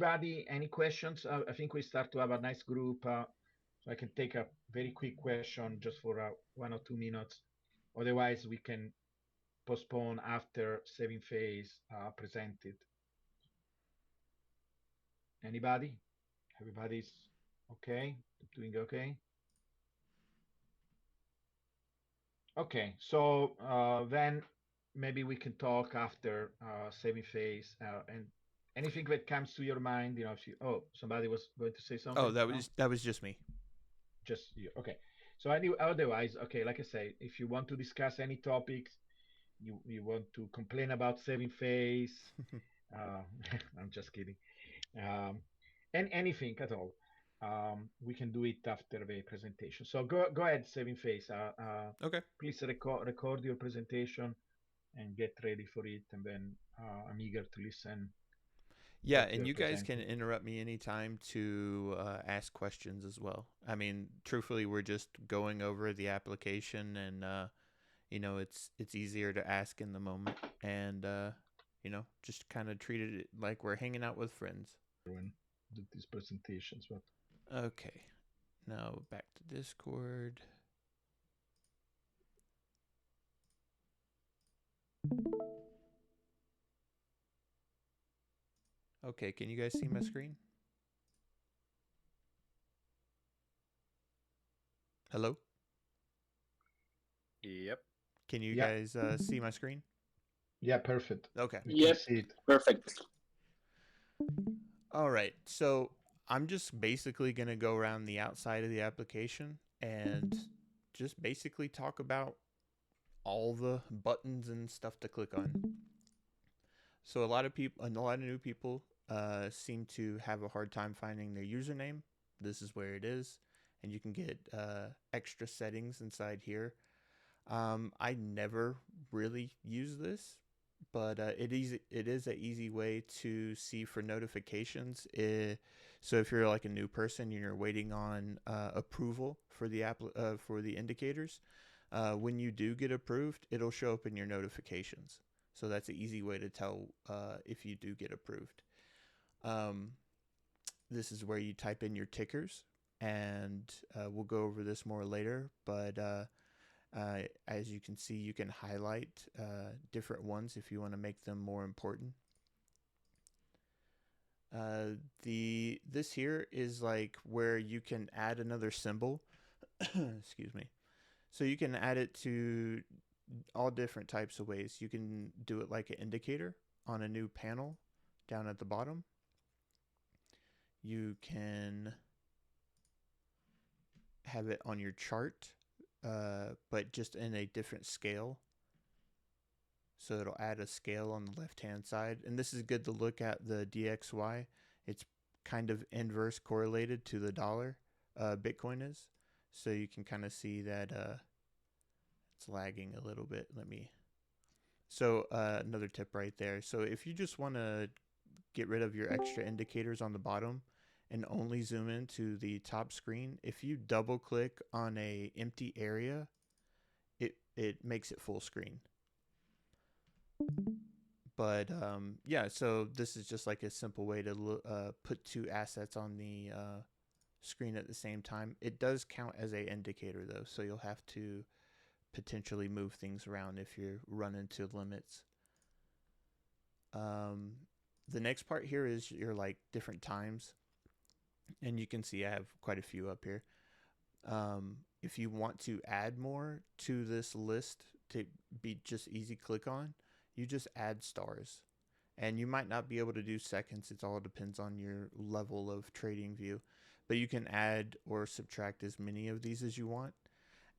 anybody, any questions? I think we start to have a nice group. So I can take a very quick question just for 1 or 2 minutes. Otherwise, we can postpone after SavingFace presented. Anybody? Everybody's okay? Doing okay? Okay, so then maybe we can talk after SavingFace and anything that comes to your mind. If you, somebody was going to say Oh, something. No? that was just me. Just you. Okay. So otherwise, okay, like I say, if you want to discuss any topics, you want to complain about SavingFace, uh, I'm just kidding. Um, and anything at all. We can do it after the presentation. So go ahead, SavingFace. Okay. Please record your presentation and get ready for it. And then I'm eager to listen Yeah, what and you're you guys can presenting. interrupt me anytime to ask questions as well. I mean, truthfully, we're just going over the application, and it's easier to ask in the moment, and just kind of treat it like we're hanging out with friends. When do these presentations, but Okay, now back to Discord. Okay, can you guys see my screen? Hello? Yep. Can you yeah, guys see my screen? yeah, perfect. Okay. We can Yep, see it. perfect. All right. So I'm just basically going to go around the outside of the application and just basically talk about all the buttons and stuff to click on. So a lot of new people seem to have a hard time finding their username. This is where it is, and you can get extra settings inside here. I never really use this, but it is an easy way to see for notifications. So if you're like a new person and you're waiting on approval for for the indicators, when you do get approved, it'll show up in your notifications. So that's an easy way to tell if you do get approved. This is where you type in your tickers, and we'll go over this more later. But as you can see, you can highlight different ones if you want to make them more important. This here is like where you can add another symbol. Excuse me. So you can add it to all different types of ways. You can do it like an indicator on a new panel down at the bottom. You can have it on your chart, but just in a different scale. So it'll add a scale on the left-hand side. And this is good to look at the DXY. It's kind of inverse correlated to the dollar Bitcoin is. So you can kind of see that it's lagging a little bit. So another tip right there. So if you just want to get rid of your extra indicators on the bottom and only zoom into the top screen, if you double click on a empty area, it makes it full screen. But yeah, so this is just like a simple way to put two assets on the screen at the same time. It does count as a indicator though, so you'll have to potentially move things around if you run into limits. The next part here is your like different times, and you can see I have quite a few up here. If you want to add more to this list to be just easy click on, you just add stars. And you might not be able to do seconds. It all depends on your level of TradingView. But you can add or subtract as many of these as you want.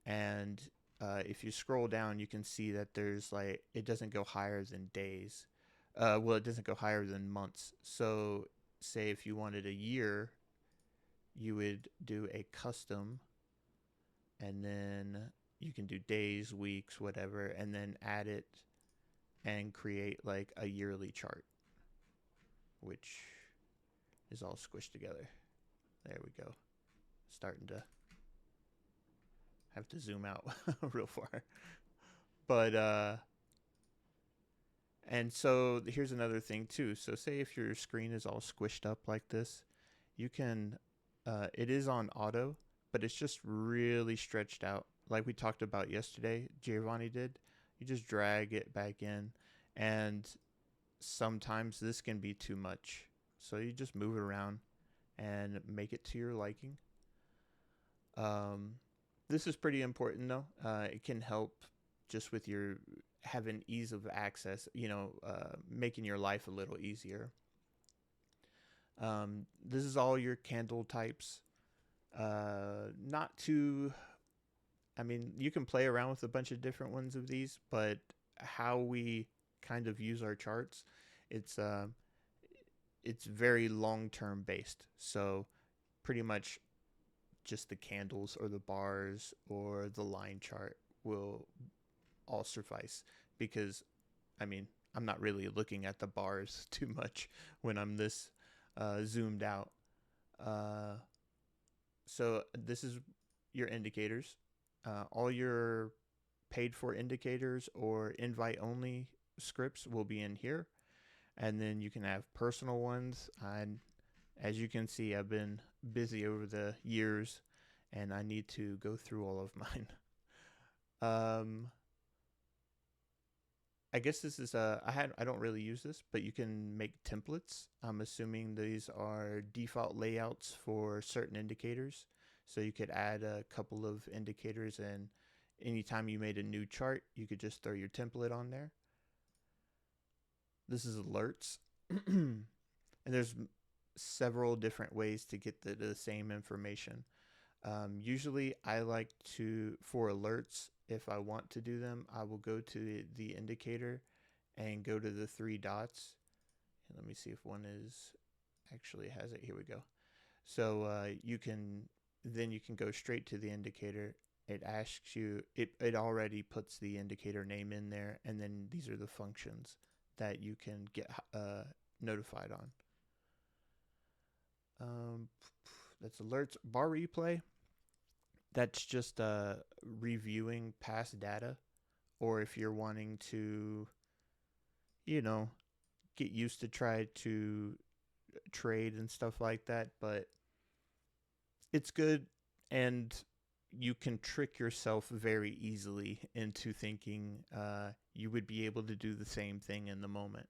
And if you scroll down, you can see that there's like, it doesn't go higher than days. Well, it doesn't go higher than months. So say if you wanted a year, you would do a custom, and then you can do days, weeks, whatever, and then add it and create like a yearly chart, which is all squished together. There we go. Starting to have to zoom out real far. But And so here's another thing too. So say if your screen is all squished up like this, you can, it is on auto, but it's just really stretched out. Like we talked about yesterday, Giovanni did. You just drag it back in, and sometimes this can be too much. So you just move it around and make it to your liking. Um, this is pretty important though. It can help just with your having ease of access, making your life a little easier. This is all your candle types. Not too, I mean, you can play around with a bunch of different ones of these, but how we kind of use our charts, it's uh, it's very long term based. So pretty much just the candles or the bars or the line chart will all suffice because I mean, I'm not really looking at the bars too much when I'm this zoomed out. Uh, so this is your indicators. All your paid for indicators or invite only scripts will be in here. And then you can have personal ones. And as you can see, I've been busy over the years and I need to go through all of mine. Um, I guess this is I don't really use this, but you can make templates. I'm assuming these are default layouts for certain indicators. So you could add a couple of indicators, and anytime you made a new chart, you could just throw your template on there. This is alerts. And there's several different ways to get the same information. Usually, I like to, for alerts, if I want to do them, I will go to the indicator and go to the three dots. And let me see if one is actually has it. Here we go. So you can go straight to the indicator. It asks you, it already puts the indicator name in there, and then these are the functions that you can get notified on. Um, that's alerts. Bar replay, that's just reviewing past data, or if you're wanting to, you know, get used to try to trade and stuff like that. But it's good, and you can trick yourself very easily into thinking you would be able to do the same thing in the moment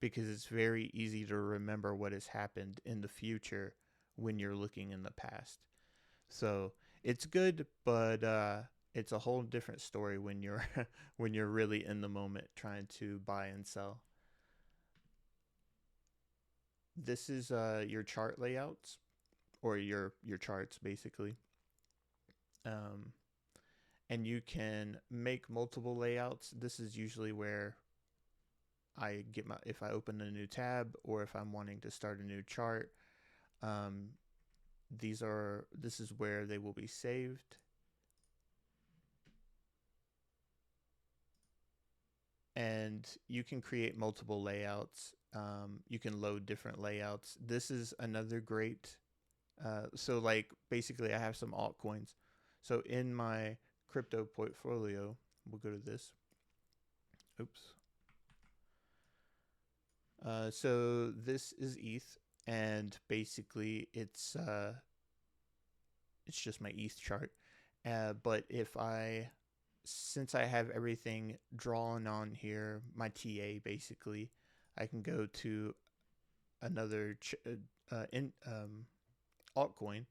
because it's very easy to remember what has happened in the future when you're looking in the past. So it's good, but it's a whole different story when you're when you're really in the moment trying to buy and sell. This is your chart layouts or your charts basically, um, and you can make multiple layouts. This is usually where I get my if I open a new tab or if I'm wanting to start a new chart. Um, this is where they will be saved. And you can create multiple layouts. You can load different layouts. This is another great. So like basically, I have some altcoins. So in my crypto portfolio, we'll go to this. Oops. So this is ETH, and basically it's just my ETH chart. But if I since I have everything drawn on here, my TA basically, I can go to another altcoin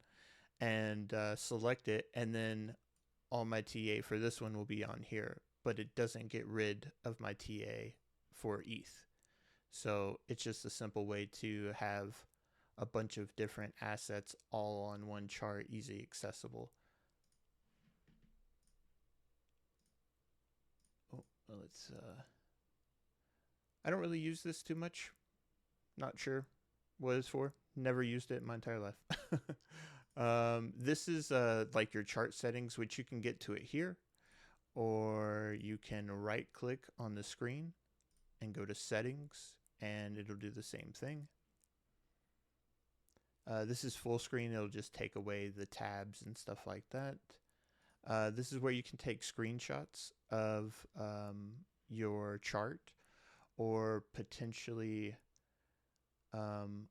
and select it, and then all my TA for this one will be on here, but it doesn't get rid of my TA for ETH. So it's just a simple way to have a bunch of different assets all on one chart, easy accessible. Oh, well, let's. I don't really use this too much. Not sure what it's for. Never used it in my entire life. This is like your chart settings, which you can get to it here, or you can right click on the screen and go to settings, and it'll do the same thing. This is full screen. It'll just take away the tabs and stuff like that. This is where you can take screenshots of your chart, or potentially, um,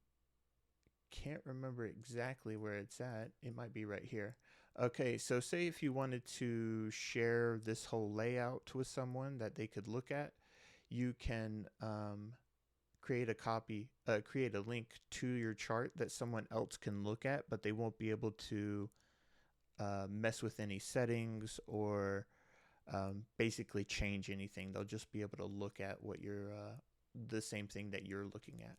can't remember exactly where it's at. It might be right here. Okay, so say if you wanted to share this whole layout with someone that they could look at, you can create a copy, create a link to your chart that someone else can look at, but they won't be able to mess with any settings or basically change anything. They'll just be able to look at what you're, the same thing that you're looking at.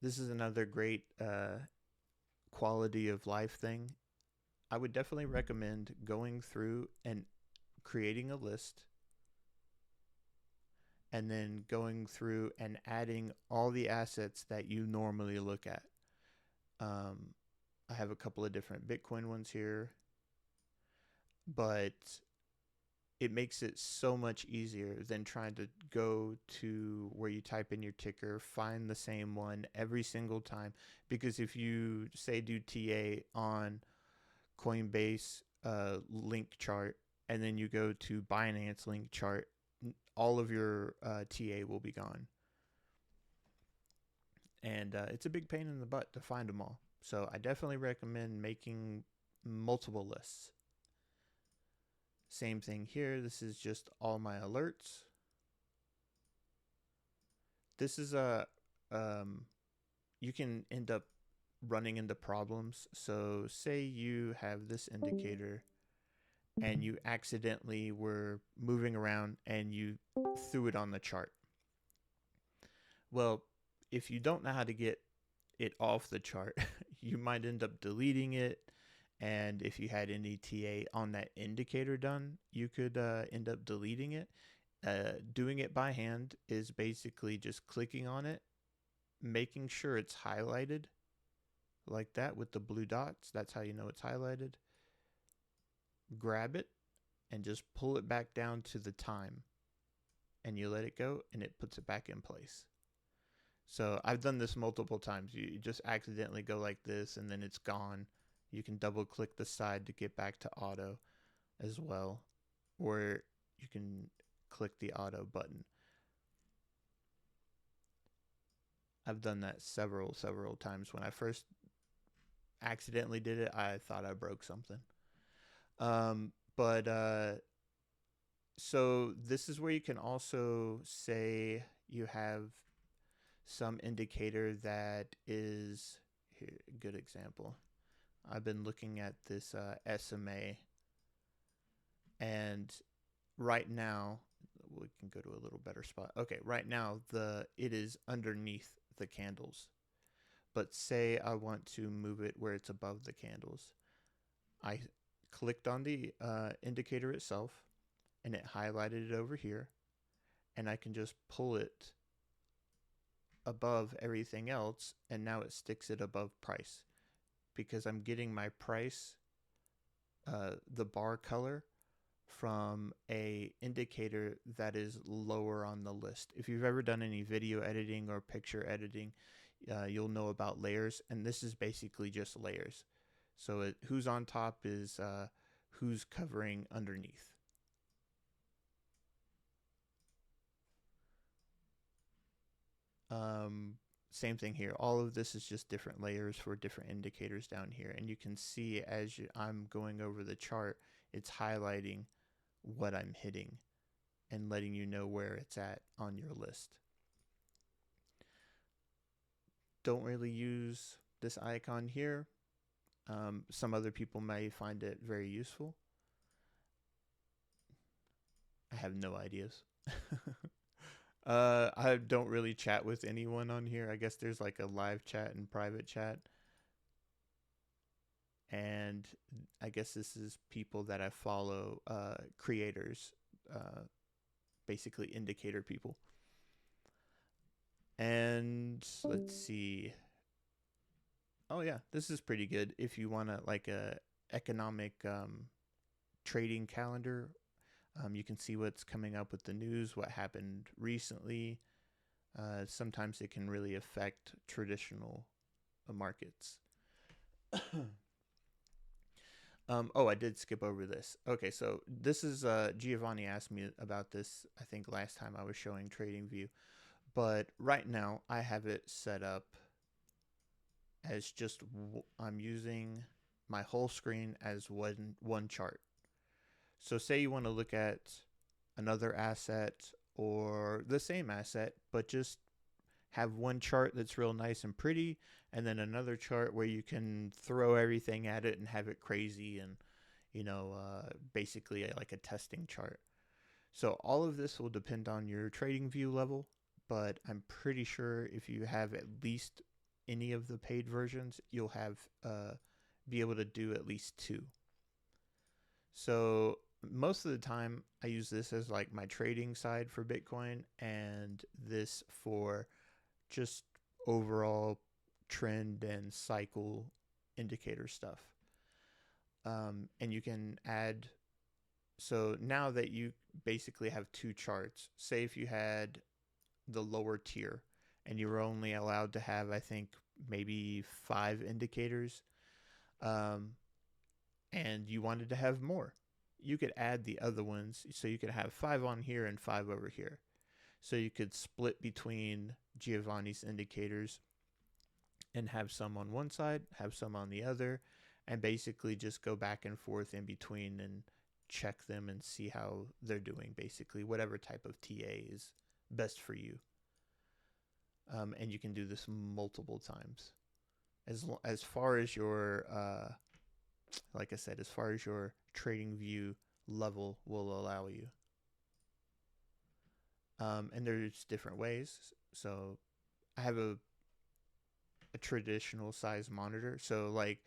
This is another great quality of life thing. I would definitely recommend going through and creating a list and then going through and adding all the assets that you normally look at. Um, I have a couple of different Bitcoin ones here, but it makes it so much easier than trying to go to where you type in your ticker, find the same one every single time. Because if you say do TA on Coinbase link chart and then you go to Binance link chart, all of your TA will be gone. And it's a big pain in the butt to find them all. So I definitely recommend making multiple lists. Same thing here. This is just all my alerts. This is you can end up running into problems. So say you have this indicator and you accidentally were moving around and you threw it on the chart. Well, if you don't know how to get it off the chart, you might end up deleting it. And if you had any TA on that indicator done, you could end up deleting it. Doing it by hand is basically just clicking on it, making sure it's highlighted like that with the blue dots. That's how you know it's highlighted. Grab it and just pull it back down to the time. And you let it go and it puts it back in place. So I've done this multiple times. You just accidentally go like this and then it's gone. You can double click the side to get back to auto as well. Or you can click the auto button. I've done that several times. When I first accidentally did it, I thought I broke something. But so this is where you can also say you have some indicator that is here. Good example. I've been looking at this SMA, and right now we can go to a little better spot. Okay, right now it is underneath the candles, but say I want to move it where it's above the candles. I clicked on the indicator itself, and it highlighted it over here, and I can just pull it above everything else, and now it sticks it above price because I'm getting my price, the bar color, from a indicator that is lower on the list. If you've ever done any video editing or picture editing, you'll know about layers, and this is basically just layers. So who's on top is who's covering underneath. Same thing here. All of this is just different layers for different indicators down here. And you can see as I'm going over the chart, it's highlighting what I'm hitting and letting you know where it's at on your list. Don't really use this icon here. Some other people may find it very useful. I have no ideas. I don't really chat with anyone on here. I guess there's like a live chat and private chat. And I guess this is people that I follow, creators, basically indicator people. And let's see. Oh yeah, this is pretty good if you want to like a economic trading calendar. You can see what's coming up with the news, what happened recently. Sometimes it can really affect traditional markets. Oh, I did skip over this. Okay, so this is Giovanni asked me about this. I think last time I was showing TradingView, but right now I have it set up as just I'm using my whole screen as one chart. So say you want to look at another asset or the same asset, but just have one chart that's real nice and pretty, and then another chart where you can throw everything at it and have it crazy and basically like a testing chart. So all of this will depend on your trading view level, but I'm pretty sure if you have at least any of the paid versions, you'll have be able to do at least two. So most of the time, I use this as like my trading side for Bitcoin, and this for just overall trend and cycle indicator stuff. And you can add. So now that you basically have two charts, say if you had the lower tier and you were only allowed to have, I think, maybe 5 indicators, um, and you wanted to have more, you could add the other ones. So you could have 5 on here and 5 over here. So you could split between Giovanni's indicators and have some on one side, have some on the other, and basically just go back and forth in between and check them and see how they're doing, basically, whatever type of TA is best for you. And you can do this multiple times. As far as your, like I said, as far as your trading view level will allow you. And there's different ways. So I have a traditional size monitor. So like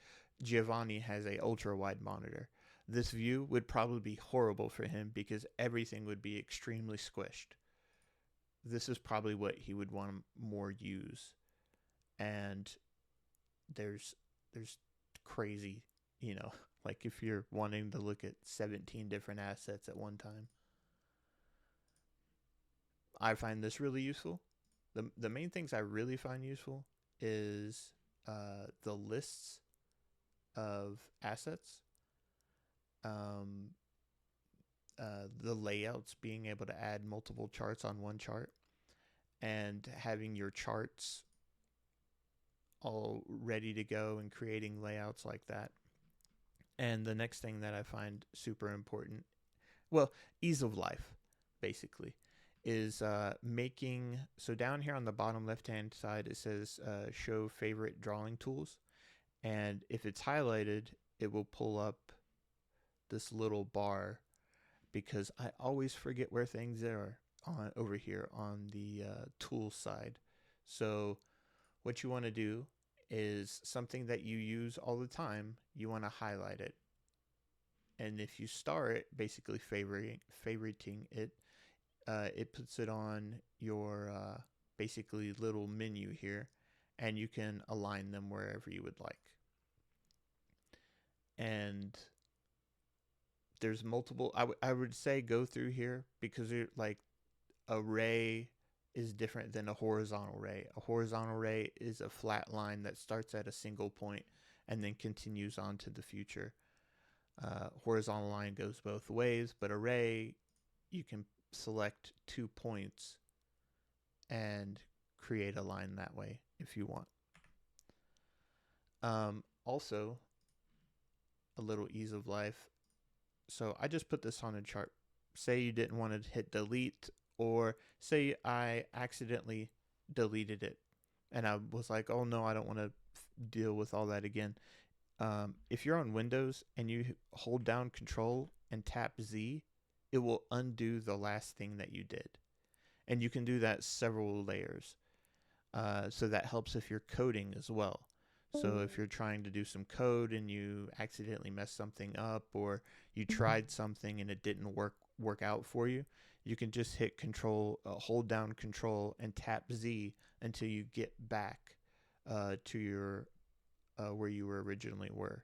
Giovanni has a ultra wide monitor. This view would probably be horrible for him because everything would be extremely squished. This is probably what he would want to more use. And there's crazy, like if you're wanting to look at 17 different assets at one time. I find this really useful. The main things I really find useful is the lists of assets, um, the layouts, being able to add multiple charts on one chart, and having your charts all ready to go and creating layouts like that. And the next thing that I find super important, well, ease of life, basically, is making. So down here on the bottom left hand side, it says show favorite drawing tools. And if it's highlighted, it will pull up this little bar because I always forget where things are on over here on the tool side. So what you want to do is something that you use all the time, you want to highlight it. And if you star it, basically favoriting it, it puts it on your basically little menu here, and you can align them wherever you would like. And there's multiple. I would say go through here because like array is different than a horizontal ray. A horizontal ray is a flat line that starts at a single point and then continues on to the future. Horizontal line goes both ways, but array, you can select 2 points and create a line that way if you want. Also, a little ease of life. So I just put this on a chart. Say you didn't want to hit delete, or say I accidentally deleted it and I was like, oh no, I don't want to deal with all that again. If you're on Windows and you hold down Control and tap Z, it will undo the last thing that you did. And you can do that several layers. So that helps if you're coding as well. So if you're trying to do some code and you accidentally mess something up, or you tried something and it didn't work out for you, you can just hit Control, hold down Control, and tap Z until you get back to your where you were originally were.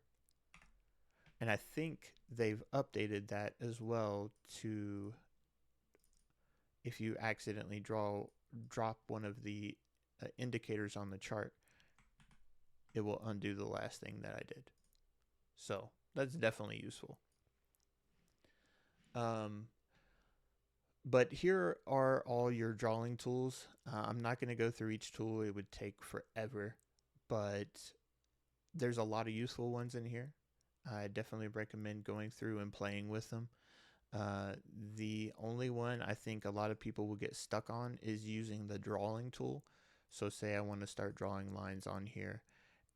And I think they've updated that as well to if you accidentally drop one of the indicators on the chart, it will undo the last thing that I did. So That's definitely useful. Um, but here are all your drawing tools. I'm not going to go through each tool, it would take forever, but there's a lot of useful ones in here. I definitely recommend going through and playing with them. Uh, the only one I think a lot of people will get stuck on is using the drawing tool. So, say I want to start drawing lines on here,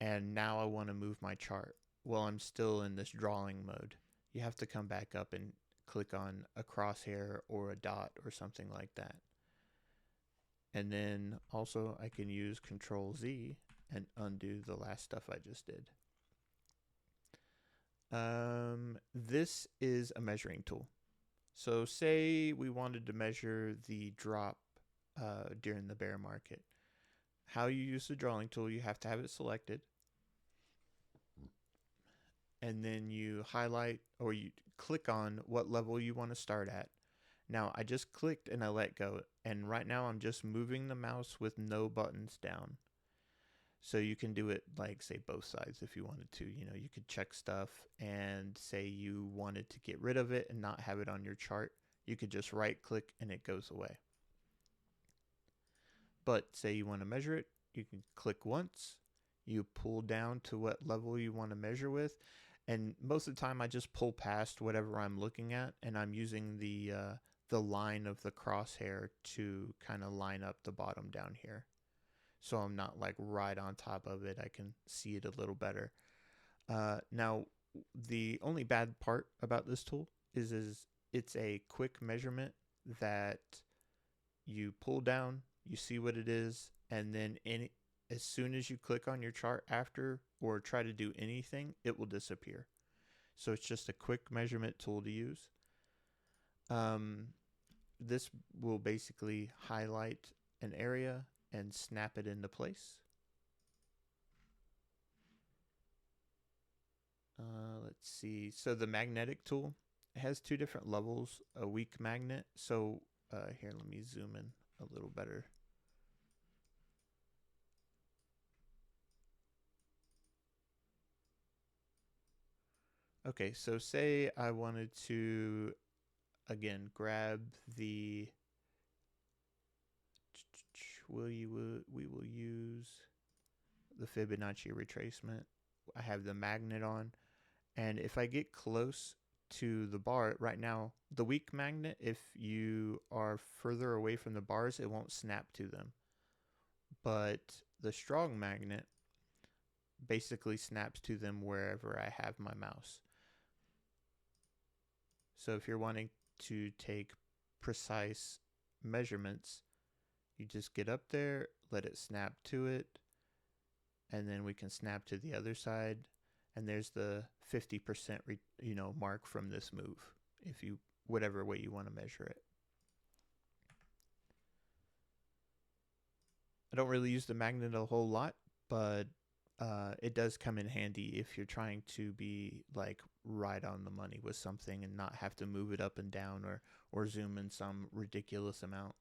and now I want to move my chart. Well, I'm still in this drawing mode. You have to come back up and click on a crosshair or a dot or something like that. And then also I can use Control Z and undo the last stuff I just did. This is a measuring tool. So say we wanted to measure the drop during the bear market. How you use the drawing tool, you have to have it selected, and then you highlight or you click on what level you want to start at. Now I just clicked and I let go, and right now I'm just moving the mouse with no buttons down. So you can do it like, say, both sides if you wanted to. You know, you could check stuff and say you wanted to get rid of it and not have it on your chart. You could just right click and it goes away. But say you want to measure it, you can click once, you pull down to what level you want to measure with. And most of the time I just pull past whatever I'm looking at, and I'm using the line of the crosshair to kind of line up the bottom down here. So I'm not like right on top of it. I can see it a little better. Now, the only bad part about this tool is it's a quick measurement that you pull down, you see what it is, and then as soon as you click on your chart after or try to do anything, it will disappear. So it's just a quick measurement tool to use. Um, this will basically highlight an area and snap it into place. Let's see. So the magnetic tool has two different levels. A weak magnet. So here, let me zoom in a little better. Okay, so say I wanted to, again, grab the, we will use the Fibonacci retracement. I have the magnet on, and if I get close to the bar, right now, the weak magnet, if you are further away from the bars, it won't snap to them. But the strong magnet basically snaps to them wherever I have my mouse. So if you're wanting to take precise measurements, you just get up there, let it snap to it, and then we can snap to the other side. And there's the 50% mark from this move, if you, whatever way you want to measure it. I don't really use the magnet a whole lot, but it does come in handy if you're trying to be like right on the money with something and not have to move it up and down or zoom in some ridiculous amount.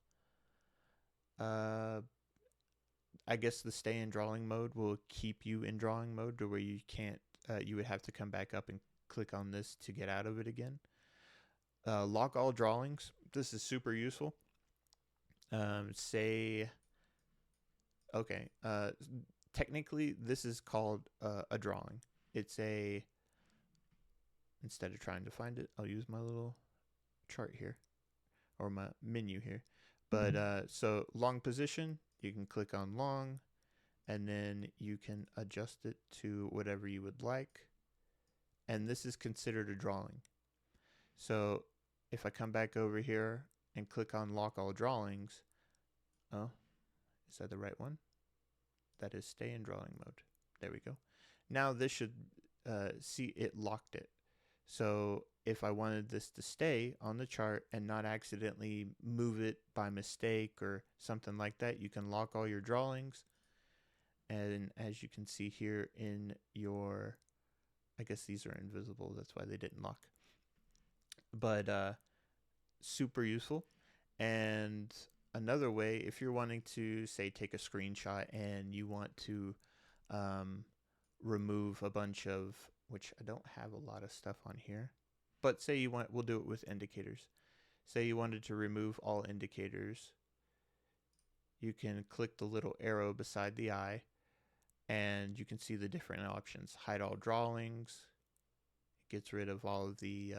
I guess the stay in drawing mode will keep you in drawing mode to where you can't, you would have to come back up and click on this to get out of it again. Lock all drawings. This is super useful. Say, okay, technically this is called a drawing. It's a, instead of trying to find it, I'll use my little chart here or my menu here. But so long position, you can click on long, and then you can adjust it to whatever you would like. And this is considered a drawing. So if I come back over here and click on lock all drawings, oh, is that the right one? That is stay in drawing mode. There we go. Now this should see it locked it. So if I wanted this to stay on the chart and not accidentally move it by mistake or something like that, you can lock all your drawings. And as you can see here in your, I guess these are invisible, that's why they didn't lock. But super useful. And another way, if you're wanting to, say, take a screenshot and you want to remove a bunch of, which I don't have a lot of stuff on here. But say you want, we'll do it with indicators. Say you wanted to remove all indicators. You can click the little arrow beside the eye and you can see the different options. Hide all drawings. It gets rid of all of the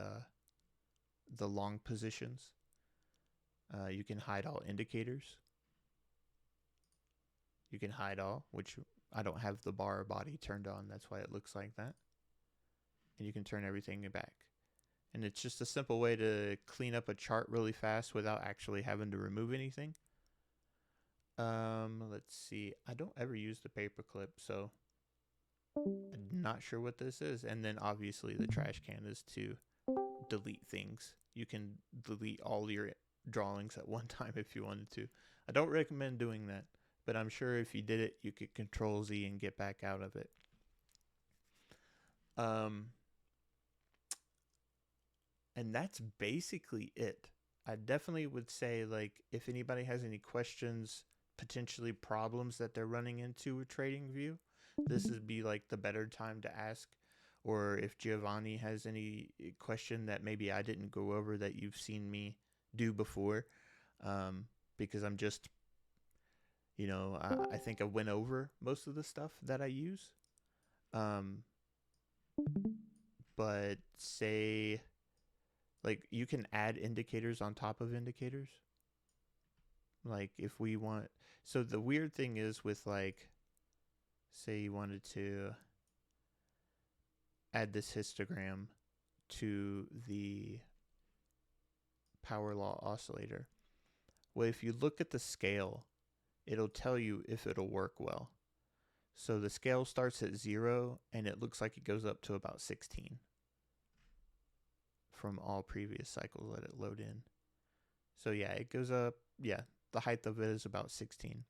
long positions. You can hide all indicators. You can hide all, which I don't have the bar body turned on. That's why it looks like that. And you can turn everything back. And it's just a simple way to clean up a chart really fast without actually having to remove anything. Let's see. I don't ever use the paperclip, so I'm not sure what this is. And then obviously the trash can is to delete things. You can delete all your drawings at one time if you wanted to. I don't recommend doing that, but I'm sure if you did it, you could Control Z and get back out of it. And that's basically it. I definitely would say, like, if anybody has any questions, potentially problems that they're running into with TradingView, this would be like the better time to ask. Or if Giovanni has any question that maybe I didn't go over that you've seen me do before, because I'm just, I think I went over most of the stuff that I use. But say, like, you can add indicators on top of indicators. Like, if we want, so the weird thing is with, like, say you wanted to add this histogram to the power law oscillator. Well, if you look at the scale, it'll tell you if it'll work well. So the scale starts at 0 and it looks like it goes up to about 16 from all previous cycles. Let it load in. So yeah, it goes up. Yeah, the height of it is about 16.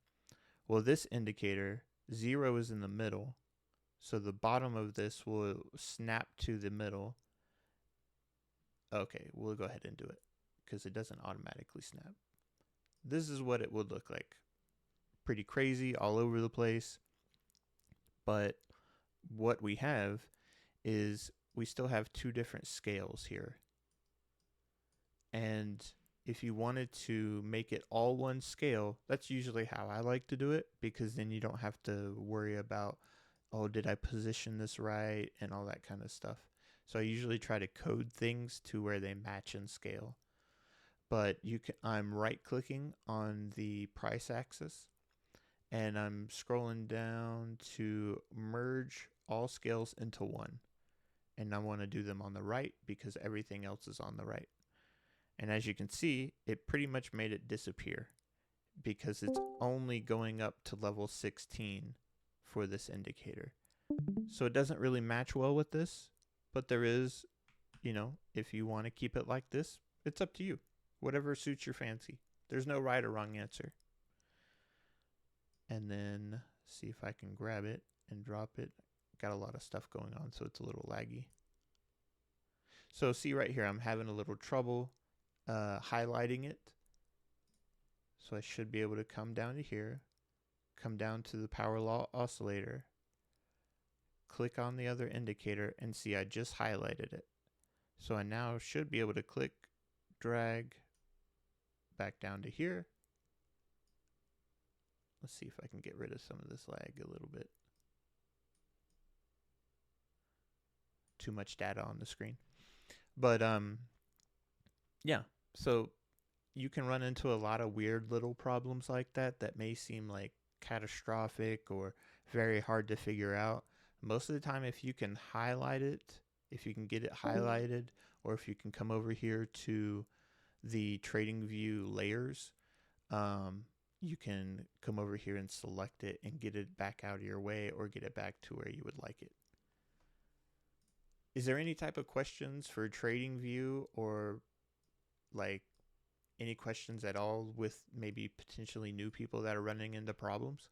Well, this indicator, 0 is in the middle. So the bottom of this will snap to the middle. Okay, we'll go ahead and do it because it doesn't automatically snap. This is what it would look like. Pretty crazy, all over the place. But what we have is we still have two different scales here. And if you wanted to make it all one scale, that's usually how I like to do it, because then you don't have to worry about, oh, did I position this right and all that kind of stuff. So I usually try to code things to where they match in scale. But I'm right clicking on the price axis and I'm scrolling down to merge all scales into one. And I want to do them on the right because everything else is on the right. And as you can see, it pretty much made it disappear because it's only going up to level 16 for this indicator. So it doesn't really match well with this, but there is, if you want to keep it like this, it's up to you. Whatever suits your fancy. There's no right or wrong answer. And then see if I can grab it and drop it. Got a lot of stuff going on, so it's a little laggy. So see right here, I'm having a little trouble highlighting it. So I should be able to come down to here, come down to the power law oscillator, click on the other indicator, and see I just highlighted it. So I now should be able to click, drag back down to here. Let's see if I can get rid of some of this lag a little bit. Too much data on the screen. But yeah, so you can run into a lot of weird little problems like that may seem like catastrophic or very hard to figure out. Most of the time, if you can highlight it, if you can get it highlighted, or if you can come over here to the TradingView layers, you can come over here and select it and get it back out of your way or get it back to where you would like it. Is there any type of questions for TradingView, or like any questions at all with maybe potentially new people that are running into problems?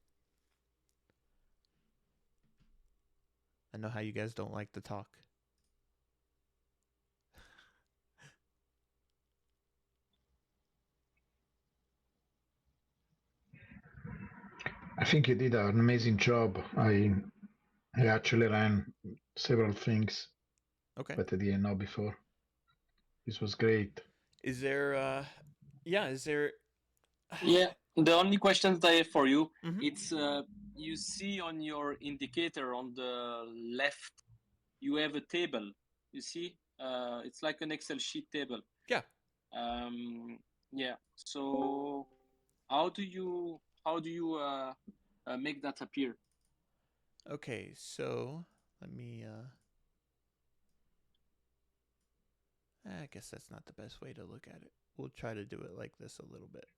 I know how you guys don't like to talk. I think you did an amazing job. I actually ran several things Okay. that I didn't know before. This was great. Is there yeah, is there Yeah, the only question that I have for you, Mhm. it's you see on your indicator on the left, you have a table. You see, it's like an Excel sheet table. Yeah. Um, yeah. So how do you make that appear? Okay, so let me I guess that's not the best way to look at it. We'll try to do it like this a little bit.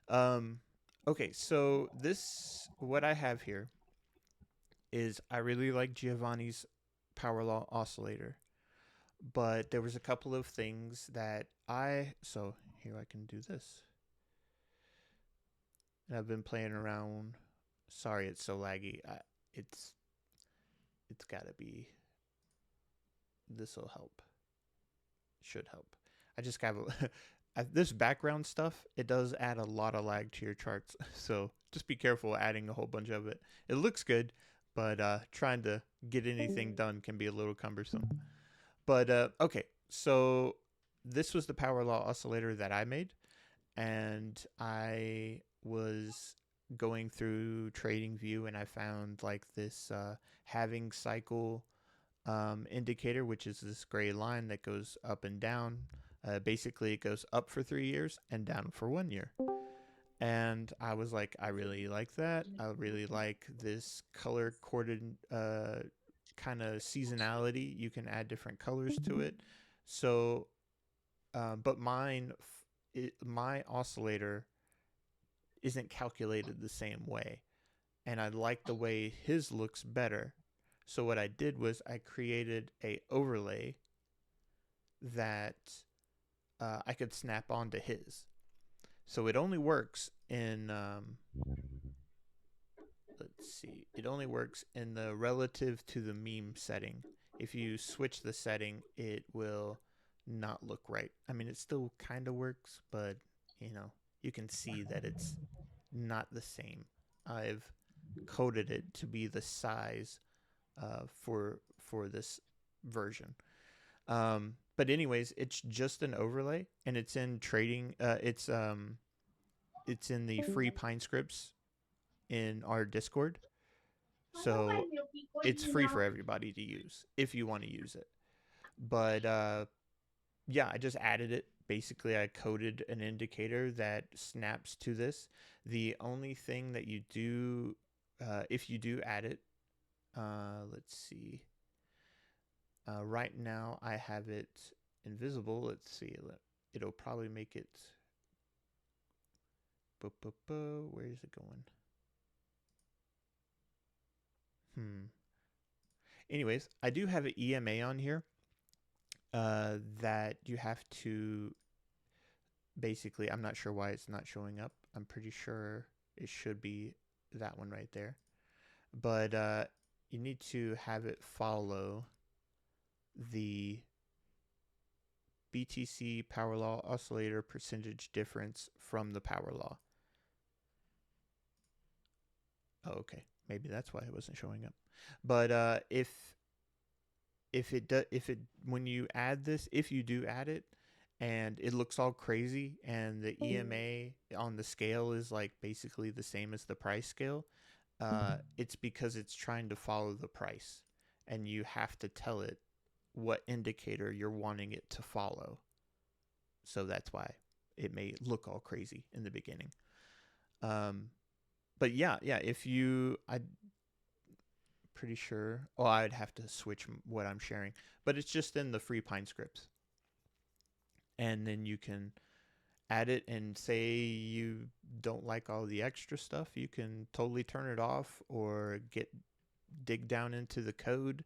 Um okay, so this what I have here is I really like Giovanni's power law oscillator, but there was a couple of things that so here I can do this. And I've been playing around. Sorry, it's so laggy. It's it's got to be this will help. Should help. I just got this background stuff. It does add a lot of lag to your charts, so just be careful adding a whole bunch of it. It looks good, but trying to get anything done can be a little cumbersome. But okay, so this was the power law oscillator that I made, and I was going through TradingView and I found like this halving cycle indicator, which is this gray line that goes up and down. Basically, it goes up for 3 years and down for 1 year. And I was like, I really like that. I really like this color corded kind of seasonality. You can add different colors to it. So, but my oscillator isn't calculated the same way. And I like the way his looks better. So what I did was I created a overlay that I could snap onto his. So it only works in let's see, it only works in the relative to the meme setting. If you switch the setting, it will not look right. I mean, it still kind of works, but you know, you can see that it's not the same. I've coded it to be the size for this version. But anyways, it's just an overlay, and it's in trading. It's in the free Pine scripts in our Discord, so it's free for everybody to use if you want to use it. But yeah, I just added it. Basically, I coded an indicator that snaps to this. The only thing that you do, if you do add it, let's see. Right now, I have it invisible. Let's see. It'll probably make it. Where is it going? Anyways, I do have an EMA on here that you have to basically. I'm not sure why it's not showing up. I'm pretty sure it should be that one right there. But you need to have it follow the BTC power law oscillator percentage difference from the power law. Oh, okay. Maybe that's why it wasn't showing up. But if it when you add this, if you do add it, and it looks all crazy, and the EMA on the scale is like basically the same as the price scale, it's because it's trying to follow the price, and you have to tell it what indicator you're wanting it to follow. So that's why it may look all crazy in the beginning. But yeah, if I'm pretty sure. Oh, I'd have to switch what I'm sharing, but it's just in the free Pine scripts, and then you can add it and say you don't like all the extra stuff. You can totally turn it off or dig down into the code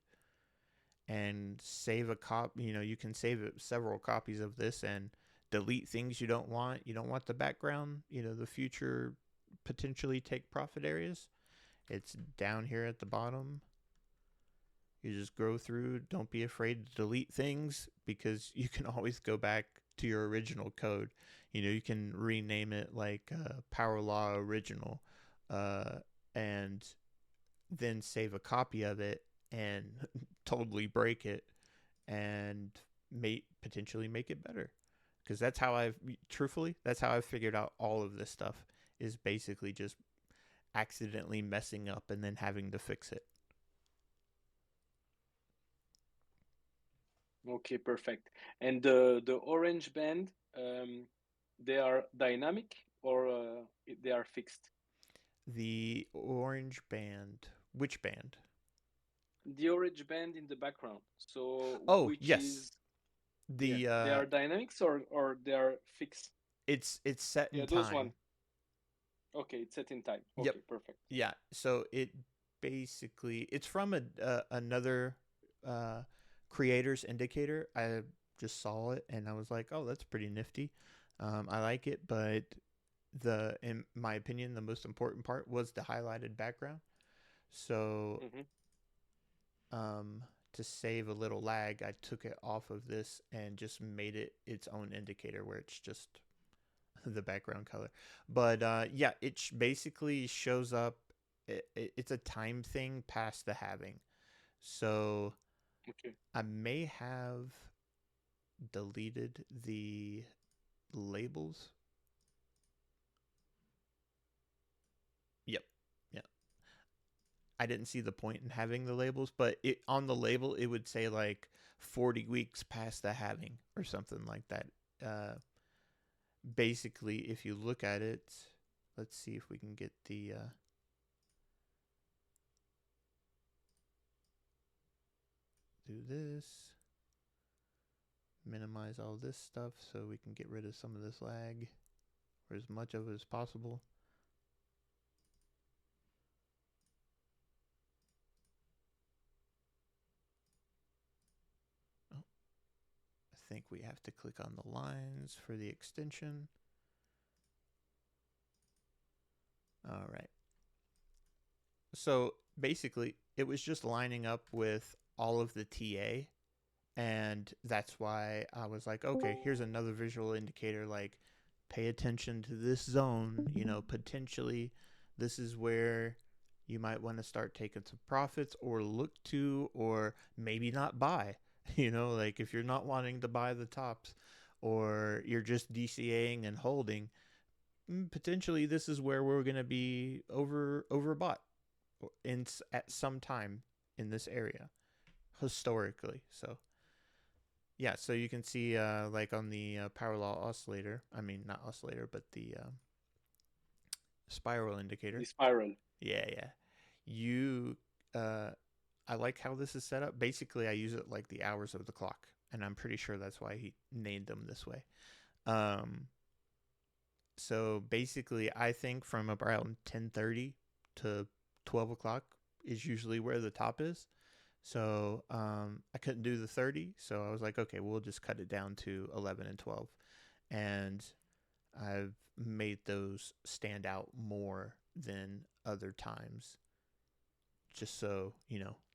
and save a copy. You can save several copies of this and delete things you don't want. You don't want the background, the future potentially take profit areas. It's down here at the bottom. You just go through. Don't be afraid to delete things because you can always go back to your original code. You can rename it like Power Law Original, and then save a copy of it and totally break it and potentially make it better. Because that's how that's how I've figured out all of this stuff, is basically just accidentally messing up and then having to fix it. Okay, perfect. And the orange band, they are dynamic or they are fixed? The orange band, which band? The orange band in the background. So Oh, which yes. is, yeah, The they are dynamics or they are fixed? it's set in Yeah, those one. time. Okay, it's set in time. Yep. Okay, perfect. Yeah. So it's from another uh, creator's indicator. I just saw it and I was like, oh, that's pretty nifty. I like it, but in my opinion, the most important part was the highlighted background. So to save a little lag, I took it off of this and just made it its own indicator where it's just the background color. But yeah, it basically shows up. It's a time thing past the halving. So Okay. I may have deleted the labels. Yep. Yeah. I didn't see the point in having the labels, but on the label it would say like 40 weeks past the halving or something like that. Basically, if you look at it, let's see if we can get the do this, minimize all this stuff so we can get rid of some of this lag, or as much of it as possible. Oh, I think we have to click on the lines for the extension. All right. So basically, it was just lining up with all of the TA. And that's why I was like, okay, here's another visual indicator, like pay attention to this zone, potentially this is where you might want to start taking some profits or look to, or maybe not buy, like if you're not wanting to buy the tops or you're just DCAing and holding, potentially this is where we're going to be overbought at some time in this area historically. So yeah, so you can see like on the power law oscillator, I mean not oscillator, but the spiral indicator. The spiral. Yeah, yeah. You, I like how this is set up. Basically, I use it like the hours of the clock, and I'm pretty sure that's why he named them this way. So basically, I think from around 10:30 to 12 o'clock is usually where the top is. So I couldn't do the 30, so I was like, okay, we'll just cut it down to 11 and 12. And I've made those stand out more than other times. Just so,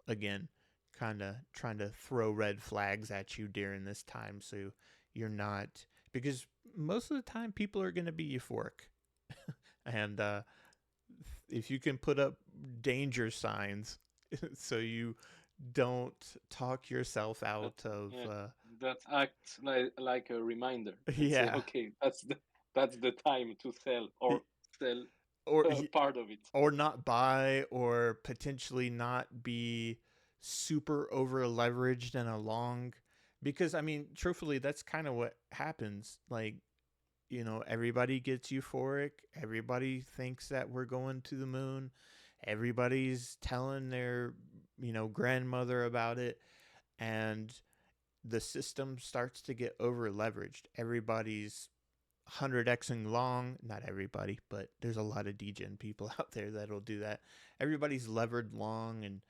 again, kind of trying to throw red flags at you during this time so you're not, because most of the time people are going to be euphoric. And if you can put up danger signs so you don't talk yourself out of that act like a reminder. Yeah. Say, okay, that's the time to sell or sell or part of it, or not buy, or potentially not be super over leveraged in a long, because I mean truthfully that's kind of what happens. Like, everybody gets euphoric, everybody thinks that we're going to the moon, everybody's telling their grandmother about it, and the system starts to get over leveraged. Everybody's 100xing long, not everybody, but there's a lot of degen people out there that'll do that. Everybody's levered long, and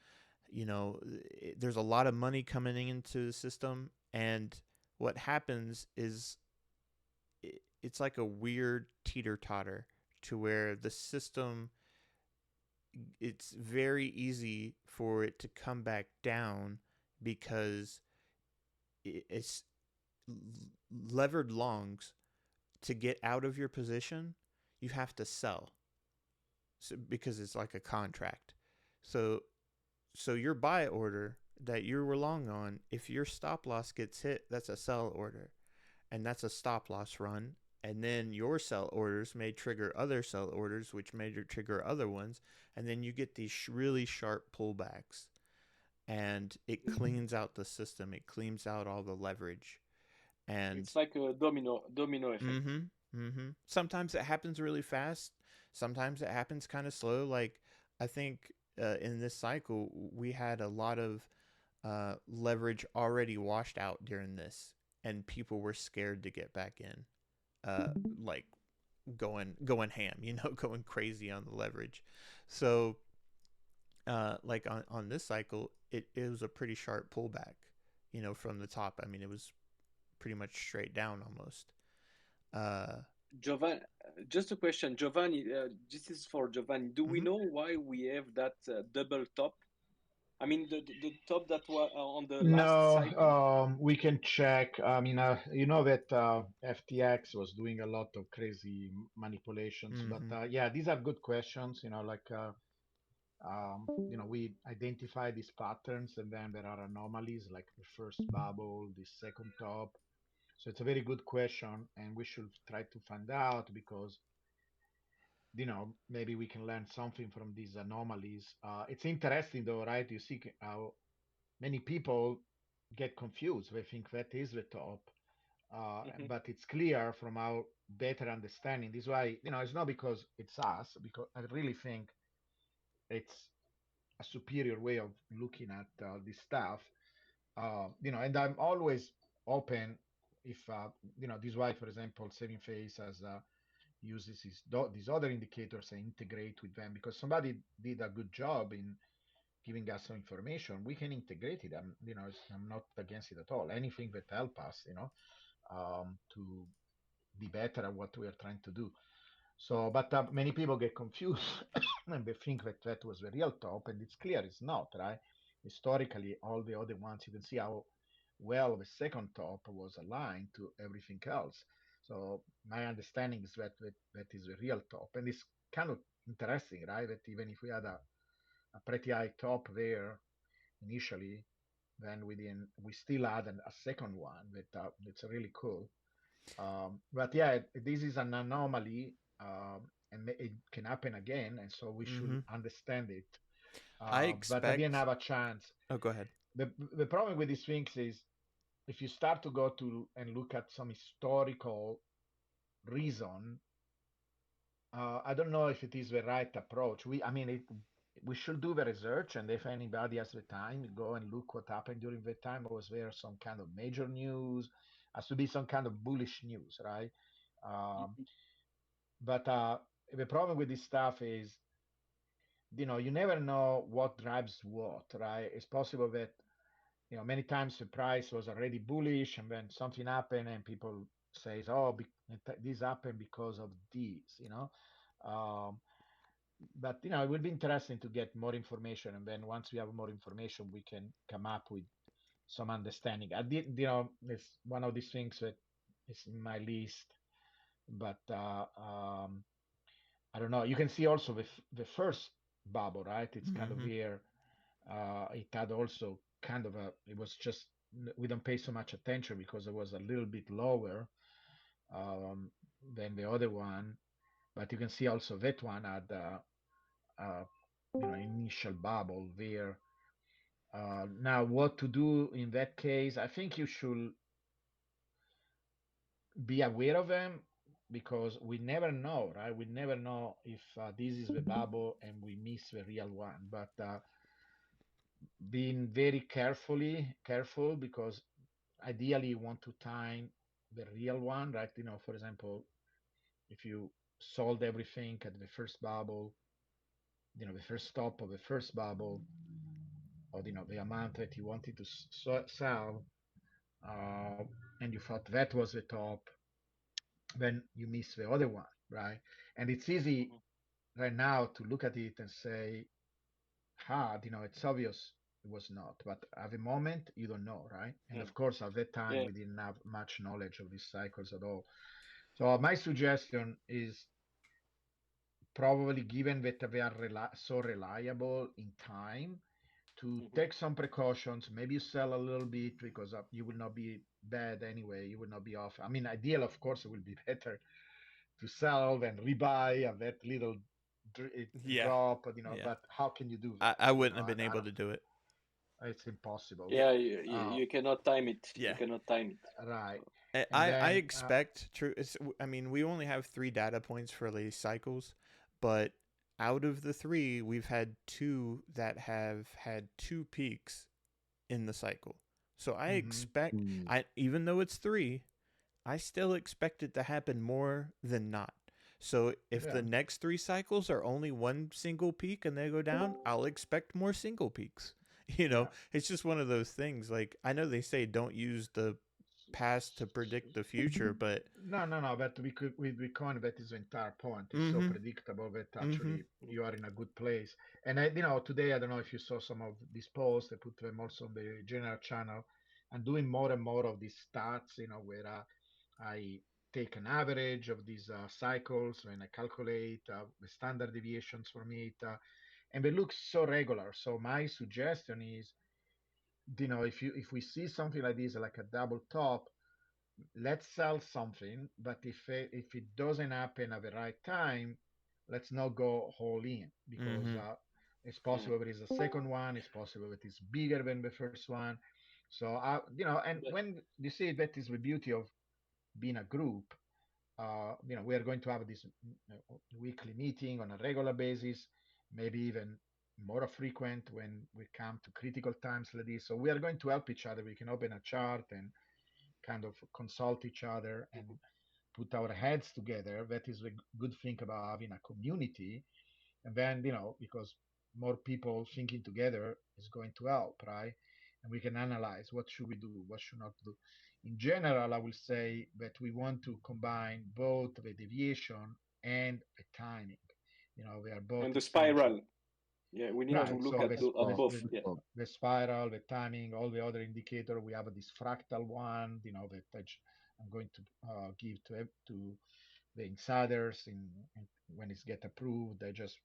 there's a lot of money coming into the system, and what happens is it's like a weird teeter-totter to where the system, it's very easy for it to come back down because it's levered longs. To get out of your position, you have to sell, so, because it's like a contract. So so your buy order that you were long on, if your stop loss gets hit, that's a sell order, and that's a stop loss run. And then your sell orders may trigger other sell orders, which may trigger other ones, and then you get these really sharp pullbacks, and it cleans out the system. It cleans out all the leverage, and It's like a domino effect. mm-hmm, mm-hmm. Sometimes it happens really fast. Sometimes it happens kind of slow. Like I think in this cycle we had a lot of leverage already washed out during this, and people were scared to get back in, uh, like going ham, going crazy on the leverage. So, like on this cycle, it was a pretty sharp pullback, from the top. I mean, it was pretty much straight down almost. Uh, Giovanni, just a question, Giovanni. This is for Giovanni. Do we mm-hmm, know why we have that double top? I mean, the top that was on the last No, cycle. we can check. I mean, you know that FTX was doing a lot of crazy manipulations, but mm-hmm, yeah, these are good questions. Like we identify these patterns, and then there are anomalies like the first bubble, the second top. So it's a very good question, and we should try to find out because maybe we can learn something from these anomalies. It's interesting though, right? You see how many people get confused. They think that is the top, Hmm. but it's clear from our better understanding. This is why it's not because it's us, because I really think it's a superior way of looking at this stuff. And I'm always open if this is why, for example, SavingFace has uses these other indicators and integrate with them because somebody did a good job in giving us some information. We can integrate it. I'm not against it at all. Anything that help us, to be better at what we are trying to do. So, but many people get confused and they think that that was the real top, and it's clear it's not, right? Historically, all the other ones, you can see how well the second top was aligned to everything else. So my understanding is that is the real top, and it's kind of interesting, right? That even if we had a pretty high top there initially, then we still had a second one that it's really cool. But yeah, this is an anomaly, and it can happen again, and so we should mm-hmm. understand it. I But I didn't expect. have a chance. Oh, go ahead. The problem with these things is if you start to go to and look at some historical reason, I don't know if it is the right approach. I mean, we should do the research, and if anybody has the time, go and look what happened during the time. Was there some kind of major news? Has to be some kind of bullish news, right? Um, Hmm. but the problem with this stuff is, you never know what drives what, right? It's possible that many times the price was already bullish, and then something happened, and people says, "Oh, this happened because of this," Um, but it would be interesting to get more information, and then once we have more information, we can come up with some understanding. I did, it's one of these things that is in my list, but I don't know. You can see also the first bubble, right? It's kind of Mm-hmm. where it had also kind of it was just, we don't pay so much attention because it was a little bit lower um, than the other one. But you can see also that one had uh, initial bubble there. Now, what to do in that case? I think you should be aware of them because we never know, right? We never know if this is the bubble and we miss the real one. But being very careful because ideally you want to time the real one, right? For example, if you sold everything at the first bubble, the first stop of the first bubble, or the amount that you wanted to sell, uh, and you thought that was the top, then you miss the other one, right? And it's easy Hmm. right now to look at it and say, it's obvious it was not. But at the moment, you don't know, right? And Yeah, of course, at that time, yeah. we didn't have much knowledge of these cycles at all. So my suggestion is probably given that they are so reliable in time, to Mhm. take some precautions. Maybe you sell a little bit because you will not be bad anyway. You will not be off. I mean, ideal, of course, it will be better to sell than rebuy at that little Yeah, drop. yeah. But how can you do I that? wouldn't have been able to do it. It's impossible. Yeah, Yeah, you cannot time it. You yeah. cannot time it. Right. So, And I then, expect true. I mean, we only have 3 data points for these cycles, but out of the three, we've had two that have had 2 peaks in the cycle. So I mhm, expect, I even though it's three, I still expect it to happen more than not. So if yeah. the next 3 cycles are only one single peak and they go down, I'll expect more single peaks. Yeah. It's just one of those things. Like I know they say don't use the past to predict the future, but No, no, no. But we could with Bitcoin, that is the entire point. It's so mm-hmm, predictable that mm-hmm, actually you are in a good place. And today I don't know if you saw some of these posts. I put them also on the general channel. I'm doing more and more of these stats. Where I take an average of these cycles and I calculate the standard deviations from it, and they look so regular. So my suggestion is, if we see something like this, like a double top, let's sell something. But if it doesn't happen at the right time, let's not go all in, because mm-hmm, it's mm. possible there is a second one. It's possible it is bigger than the first one. So and But- when you see, that is the beauty of being a group. We are going to have this weekly meeting on a regular basis, maybe even more frequent when we come to critical times like this. So we are going to help each other. We can open a chart and kind of consult each other and put our heads together. That is a good thing about having a community. And then, because more people thinking together is going to help, right? And we can analyze what should we do, what should not do. In general, I will say that we want to combine both the deviation and the timing. They are both and the essential. spiral. Yeah, we need to Right. look So at at both. Yeah. the spiral, the timing, all the other indicator. We have this fractal one, that I'm going to give to the insiders when it's get approved. I just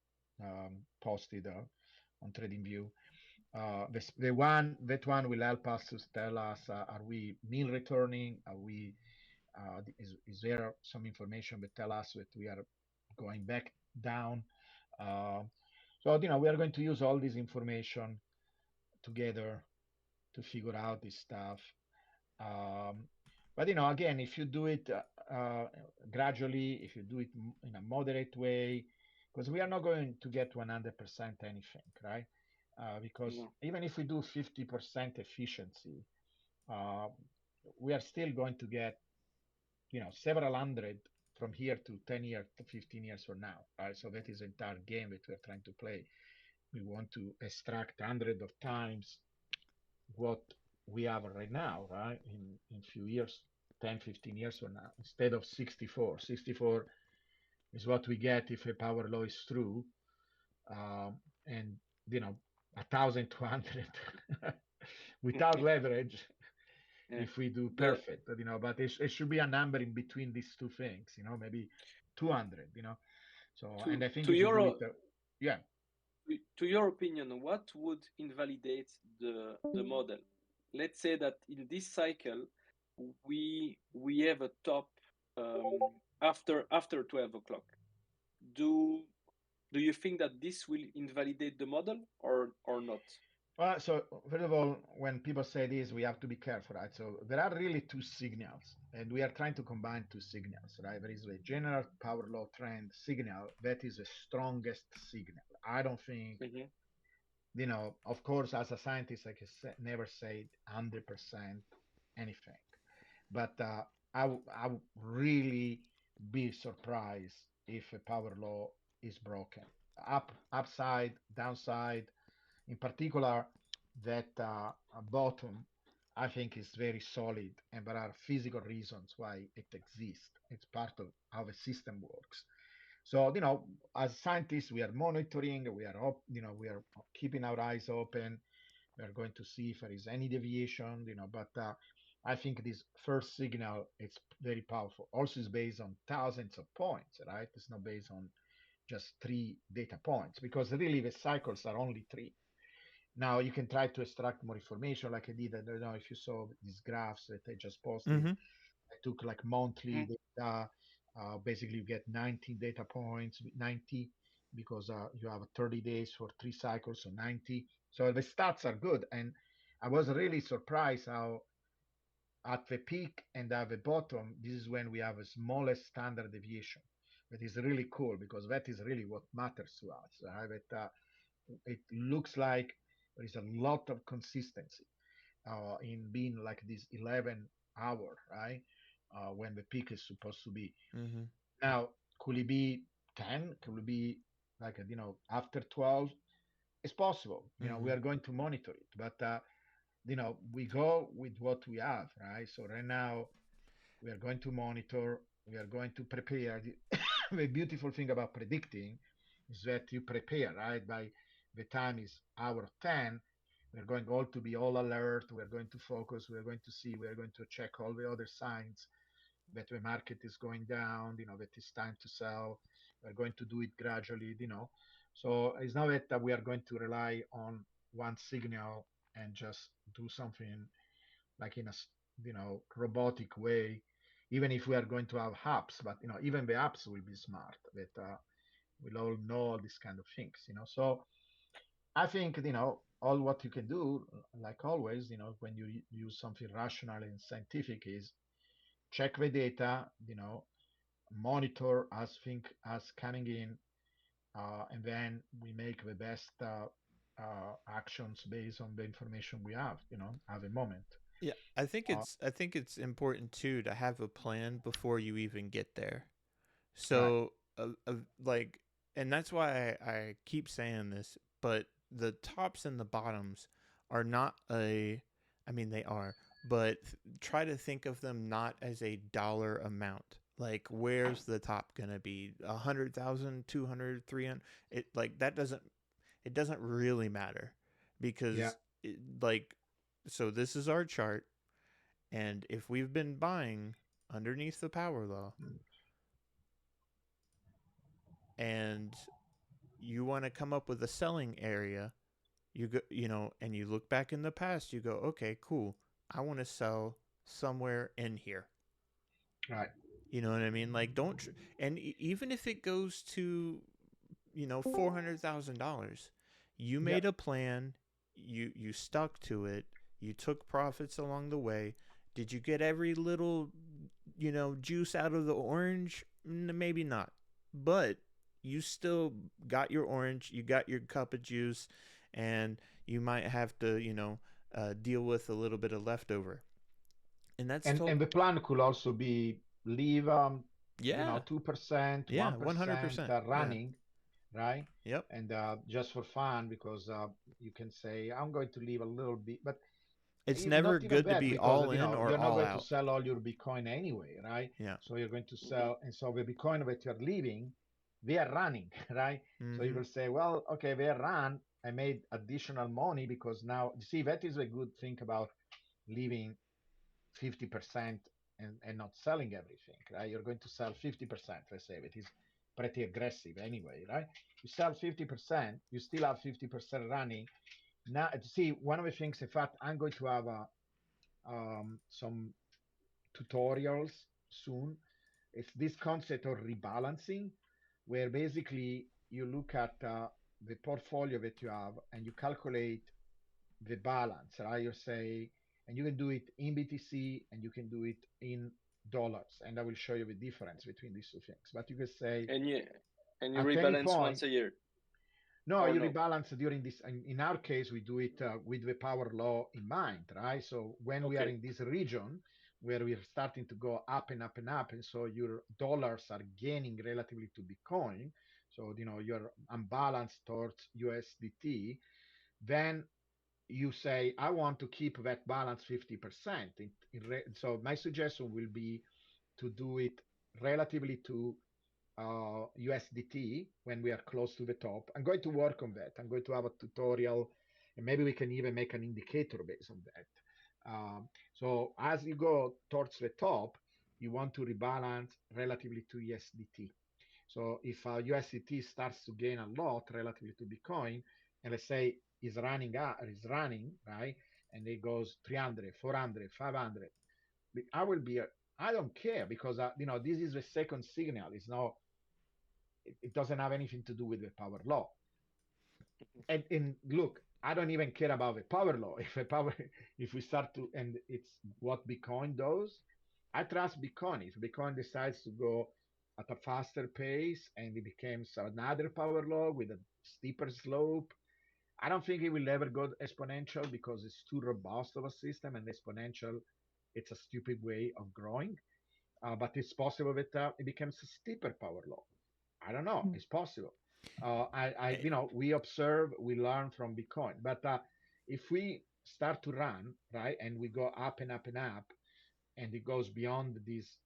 posted on TradingView. That one will help us to tell us, are we mean returning? Are we is there some information that tell us that we are going back down? Uh, so we are going to use all this information together to figure out this stuff. Um, but again, if you do it gradually, if you do it in a moderate way, because we are not going to get 100% anything, right? Because No. even if we do 50% efficiency, uh, we are still going to get, several hundred from here to 10 years to 15 years from now, right? So that is the entire game that we're trying to play. We want to extract hundred of times what we have right now, right? In few years, 10, 15 years from now, instead of 64. 64 is what we get if a power law is true. And, 1,200 without leverage Yeah. if we do The perfect, but it should be a number in between these two things, maybe 200, So, and I think to if you do it, your yeah. to your opinion, what would invalidate the model? Let's say that in this cycle, we have a top after 12 o'clock. Do do you think that this will invalidate the model or not? Well, so first of all, when people say this, we have to be careful, right? So there are really two signals, and we are trying to combine two signals, right? There is a general power law trend signal that is the strongest signal. I don't think, Hmm. of course, as a scientist, I can never say 100% anything, but I would really be surprised if a power law is broken. Upside, downside, in particular, that bottom, I think, is very solid, and there are physical reasons why it exists. It's part of how the system works. So, as scientists, we are monitoring, we are keeping our eyes open. We are going to see if there is any deviation, but I think this first signal is very powerful. Also, it's based on thousands of points, right? It's not based on just 3 data points, because really the cycles are only three. Now you can try to extract more information, like I did. I don't know if you saw these graphs that I just posted. Mm-hmm. I took like monthly Mhm. data. Basically, you get 90 data points, 90, because you have 30 days for 3 cycles, so 90. So the stats are good. And I was really surprised how at the peak and at the bottom, this is when we have a smallest standard deviation. That is really cool, because that is really what matters to us. Right? It looks like there is a lot of consistency in being like this 11 hour, right? When the peak is supposed to be. Mm-hmm. Now, could it be 10? Could it be like, after 12? It's possible. We Mm-hmm. are going to monitor it, but, we go with what we have, right? So right now, we are going to monitor, we are going to prepare. The beautiful thing about predicting is that you prepare, right? By the time is hour 10, we're going all to be all alert. We're going to focus. We're going to see. We're going to check all the other signs that the market is going down, that it's time to sell. We're going to do it gradually. So it's not that we are going to rely on one signal and just do something like in a robotic way, even if we are going to have apps. But even the apps will be smart, that will all know all these kind of things. So I think all what you can do, like always, when you use something rational and scientific, is check the data, monitor as things as coming in, and then we make the best actions based on the information we have, at the moment. Yeah, I think Uh, it's important too to have a plan before you even get there. right. So, like, and that's why I keep saying this, but the tops and the bottoms are not a, I mean, they are, but try to think of them not as a dollar amount. Like, where's the top gonna be? 100,000, 200, 300? It like that doesn't. It doesn't really matter Yeah. because, like, so this is our chart, and if we've been buying underneath the power law, and you want to come up with a selling area, you go, and you look back in the past, you go, okay, cool. I want to sell somewhere in here. Right. You know what I mean? Like, don't, and even if it goes to, $400,000, you Yeah. made a plan, you stuck to it, you took profits along the way. Did you get every little, juice out of the orange? Maybe not, but you still got your orange, you got your cup of juice, and you might have to, deal with a little bit of leftover, and that's And total. the plan could also be leave Yeah, 2%, yeah, 1% 100%. Yeah, running, right? yep. And just for fun, because you can say I'm going to leave a little bit, but It's never not even good to that, be because all in or you're not all going to out. sell all your Bitcoin anyway, right? Yeah. So you're going to Mhm. sell, and so the Bitcoin that you're leaving, they are running, right? So you Mm-hmm. will say, well, okay, they run. I made additional money, because now you see that is a good thing about leaving 50% and not selling everything, right? You're going to sell 50%, let's say. It is pretty aggressive anyway, right? You sell 50%, you still have 50% running. Now, see, one of the things, in fact, I'm going to have some tutorials soon. It's this concept of rebalancing, where basically you look at the portfolio that you have and you calculate the balance, right? You say, and you can do it in BTC and you can do it in dollars, and I will show you the difference between these two things. But you can say And you and you at any rebalance point, once a year, no, or you no? rebalance during this. In our case, we do it with the power law in mind, right? So when we are Okay. in this region where we are starting to go up and up and up, and so your dollars are gaining relatively to Bitcoin, so you're unbalanced towards USDT, then you say, I want to keep that balance 50%. So my suggestion will be to do it relatively to USDT when we are close to the top. I'm going to work on that. I'm going to have a tutorial, and maybe we can even make an indicator based on that. So as you go towards the top, you want to rebalance relatively to USDT. So if USDT starts to gain a lot relatively to Bitcoin, and let's say is running right, and it goes 300, 400, 500, I will be. I don't care because this is the second signal. It's not. It doesn't have anything to do with the power law. And look, I don't even care about the power law. If we start to, and it's what Bitcoin does, I trust Bitcoin. If Bitcoin decides to go at a faster pace and it becomes another power law with a steeper slope, I don't think it will ever go exponential because it's too robust of a system, and exponential, it's a stupid way of growing. But it's possible that it becomes a steeper power law. I don't know. It's possible. Eh, We observe, we learn from Bitcoin. But if we start to run, right, and we go up and up and up, and it goes beyond this,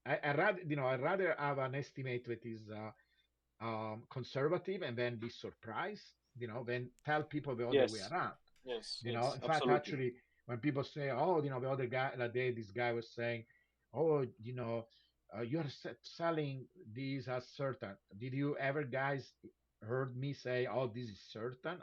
I rather have an estimate that is conservative and then be surprised, than tell people the other way Yes, around. yes, yes, In fact, absolutely. actually, when people say, "Oh, the other guy that day, this guy was saying, oh, you're selling these as certain." Did you ever guys heard me say, "Oh, this is certain"?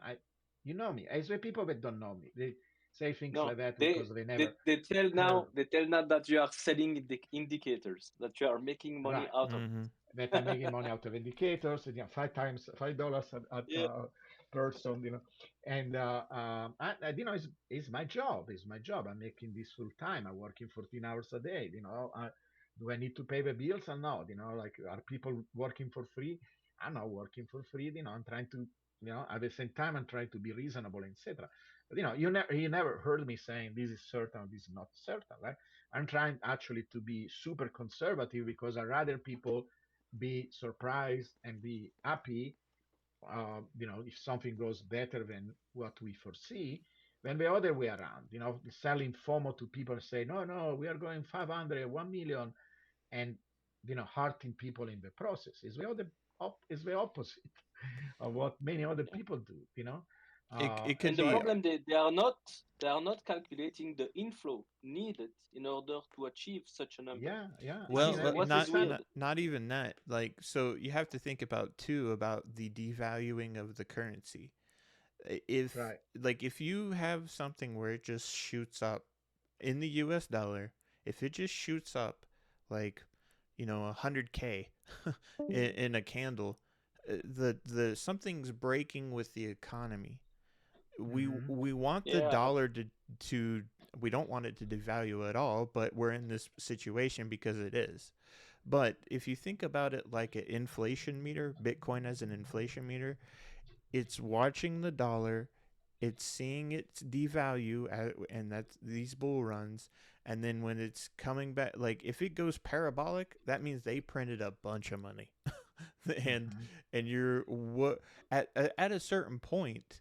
You know me. It's the people that don't know me. They say things No, like that they because they they never they tell heard. now they tell now that you are selling indicators, that you are making money Right. out of mm-hmm. That I'm making money out of indicators, and, $5 at it. person, and it's my job. It's my job. I'm making this full time. I'm working 14 hours a day. Do I need to pay the bills or not? Like, are people working for free? I'm not working for free. I'm trying to, at the same time, I'm trying to be reasonable, etc. But you never heard me saying this is certain, this is not certain, right? I'm trying actually to be super conservative because I rather people be surprised and be happy, if something goes better than what we foresee, than the other way around. Selling FOMO to people, say, no, no, we are going 500, 1 million, and hurting people in the process. Is the opposite of what many other people do. It And could And the so, be problem, they are not calculating the inflow needed in order to achieve such a number. yeah, yeah. This I mean, is well, what is not, weird. not not even that. Like, so you have to think about too about the devaluing of the currency. If right. if you have something where it just shoots up in the US dollar, if it just shoots up like 100K in a candle, the something's breaking with the economy. Hmm. We want the Yeah, dollar to we don't want it to devalue at all, but we're in this situation because it is. But if you think about it like an inflation meter, Bitcoin as an inflation meter, it's watching the dollar, it's seeing it devalue, and that's these bull runs. And then when it's coming back, like if it goes parabolic, that means they printed a bunch of money. and Hmm. and you're what at a certain point,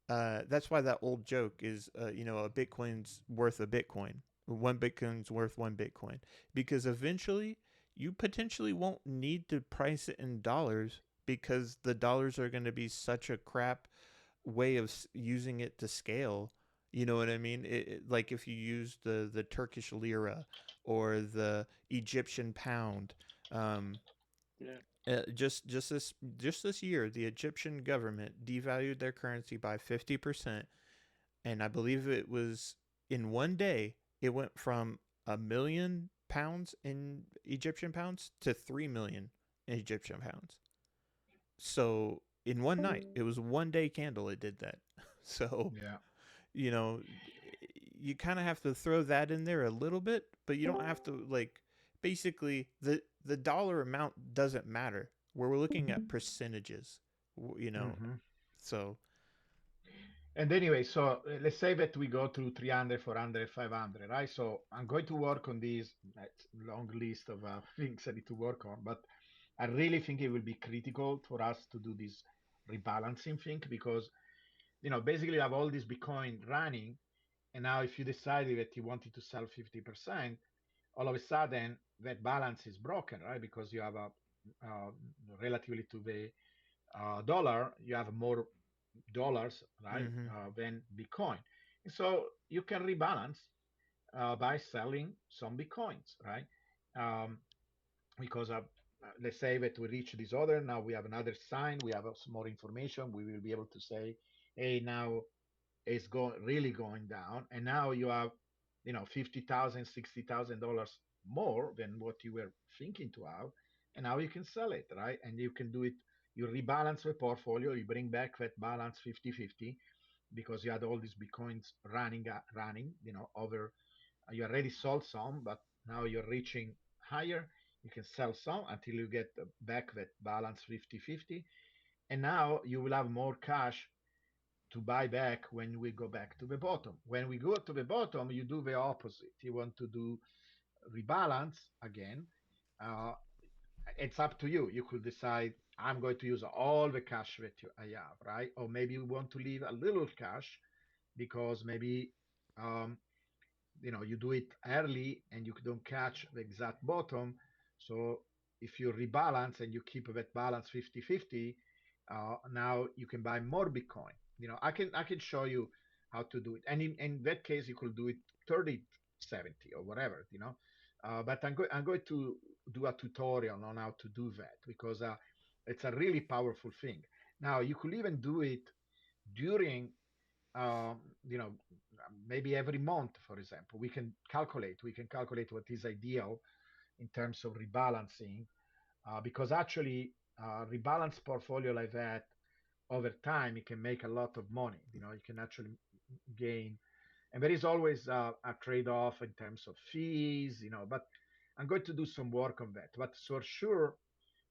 that's why that old joke is, a Bitcoin's worth a Bitcoin. One Bitcoin's worth one Bitcoin. Because eventually, you potentially won't need to price it in dollars because the dollars are going to be such a crap way of using it to scale. You know what I mean? Like if you use the Turkish lira or the Egyptian pound. Um, yeah. just this year, the Egyptian government devalued their currency by 50%, and I believe it was in one day. It went from £1 million in Egyptian pounds to 3 million Egyptian pounds. So in one night, it was one day candle. It did that. So Yeah. you know, you kind of have to throw that in there a little bit, but you don't have to basically the dollar amount doesn't matter. Where we're looking at percentages, you know. Hmm. So, And anyway, so let's say that we go to 300, 400, 500, right? So I'm going to work on this long list of things I need to work on, but I really think it will be critical for us to do this rebalancing thing because, basically you have all this Bitcoin running, and now if you decided that you wanted to sell 50%, all of a sudden that balance is broken, right? Because you have uh, relatively to the dollar, you have more dollars, right, mm-hmm. than Bitcoin. And so you can rebalance by selling some Bitcoins, right? Um, because let's say that we reach this order. Now we have another sign. We have some more information. We will be able to say, hey, now it's going really going down, and now you have, $50,000, $60,000 more than what you were thinking to have, and now you can sell it, right? And you can do it. You rebalance the portfolio. You bring back that balance 50-50 because you had all these bitcoins running, over. You already sold some, but now you're reaching higher. You can sell some until you get back that balance 50-50, and now you will have more cash to buy back when we go back to the bottom. When we go to the bottom, you do the opposite. You want to do rebalance again. Uh, it's up to you. You could decide, I'm going to use all the cash that I have, right? Or maybe you want to leave a little cash because maybe um, you do it early and you don't catch the exact bottom. So if you rebalance and you keep that balance 50-50, now you can buy more Bitcoin. I can show you how to do it, and in that case you could do it 30-70 or whatever. But I'm going to do a tutorial on how to do that because it's a really powerful thing. Now you could even do it during, you know, maybe every month, for example. We can calculate what is ideal in terms of rebalancing, because actually, rebalance portfolio like that over time, you can make a lot of money. You can actually gain, and there is always a trade-off in terms of fees. But I'm going to do some work on that. But for sure,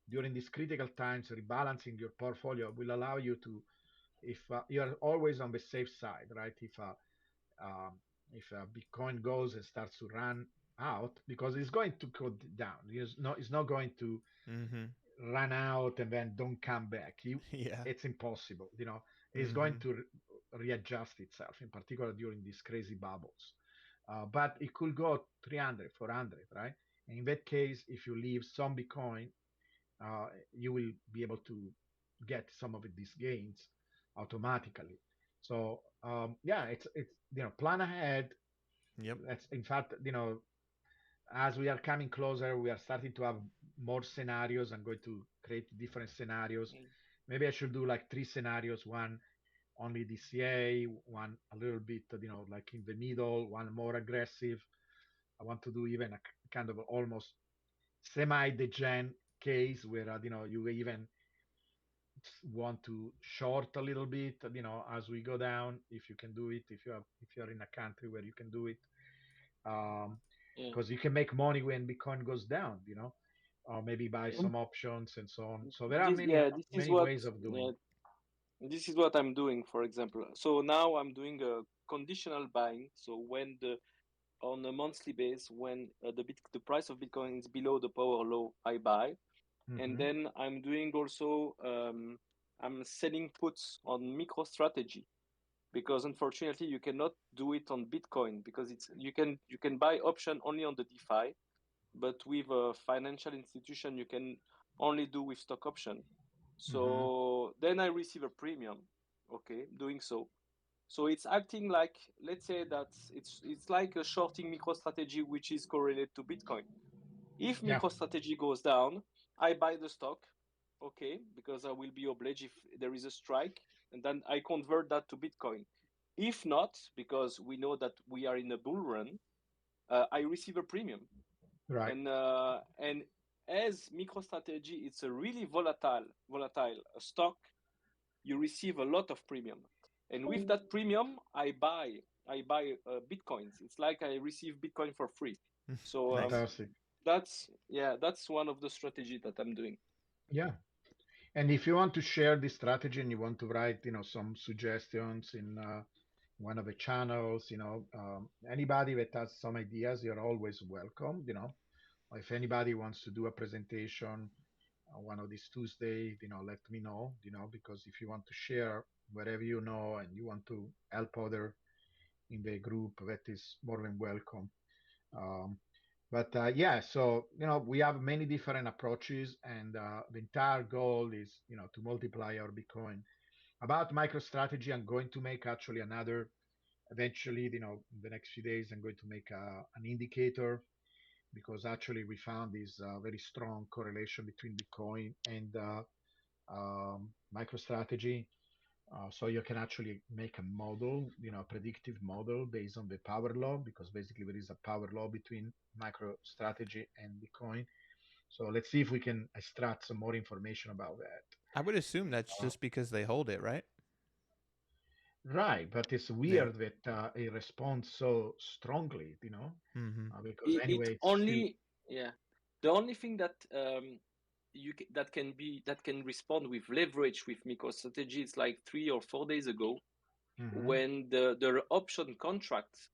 during these critical times, rebalancing your portfolio will allow you to, if you're always on the safe side, right? Um, if Bitcoin goes and starts to run out, because it's going to go down. It's not going to Mm-hmm. run out and then don't come back. Yeah. It's impossible. It's going Mm-hmm. to readjust itself, in particular during these crazy bubbles. But it could go 300, 400, right? And in that case, if you leave some Bitcoin, you will be able to get some of these gains automatically. So yeah, it's plan ahead. Yep. That's in fact, as we are coming closer, we are starting to have more scenarios. I'm going to create different scenarios. Mm. Maybe I should do like three scenarios: one only DCA, one a little bit, like in the middle, one more aggressive. I want to do even a kind of almost semi-degen case where you even want to short a little bit, as we go down. If you can do it, if you're in a country where you can do it, um, Yeah, because you can make money when Bitcoin goes down, or maybe buy yeah. some options and so on. So there are This, many yeah, this is many what, ways of doing yeah, it. this is what I'm doing, for example. So now I'm doing a conditional buying. So when on a monthly base, when the price of Bitcoin is below the power low, I buy. And Hmm. then I'm doing also, I'm selling puts on MicroStrategy, because unfortunately you cannot do it on Bitcoin, because you can buy option only on the DeFi, but with a financial institution you can only do with stock option. Hmm. So then I receive a premium, okay, doing so. So it's acting like, let's say that it's like a shorting MicroStrategy, which is correlated to Bitcoin. If Yeah. MicroStrategy goes down, I buy the stock, okay, because I will be obliged if there is a strike, and then I convert that to Bitcoin. If not, because we know that we are in a bull run, I receive a premium. Right. And as MicroStrategy, it's a really volatile stock. You receive a lot of premium, and with that premium, I buy bitcoins. It's like I receive Bitcoin for free. So Nice. Fantastic. that's one of the strategy that I'm doing. Yeah. And if you want to share this strategy and you want to write, some suggestions in one of the channels, anybody that has some ideas, you're always welcome. If anybody wants to do a presentation one of these Tuesdays, let me know, because if you want to share whatever and you want to help other in the group, that is more than welcome. Um, but yeah, so we have many different approaches, and the entire goal is to multiply our Bitcoin. About MicroStrategy, I'm going to make actually another eventually. In the next few days, I'm going to make an indicator because actually we found this very strong correlation between Bitcoin and MicroStrategy. So you can actually make a model, a predictive model based on the power law, because basically there is a power law between MicroStrategy and Bitcoin. So let's see if we can extract some more information about that. I would assume that's Uh, just because they hold it, right? right, but it's Yeah. weird that it responds so strongly, Mm-hmm. because It anyway, it's still. only, yeah, the only thing that that can respond with leverage with MicroStrategy, it's like 3 or 4 days ago Mhm. when the option contract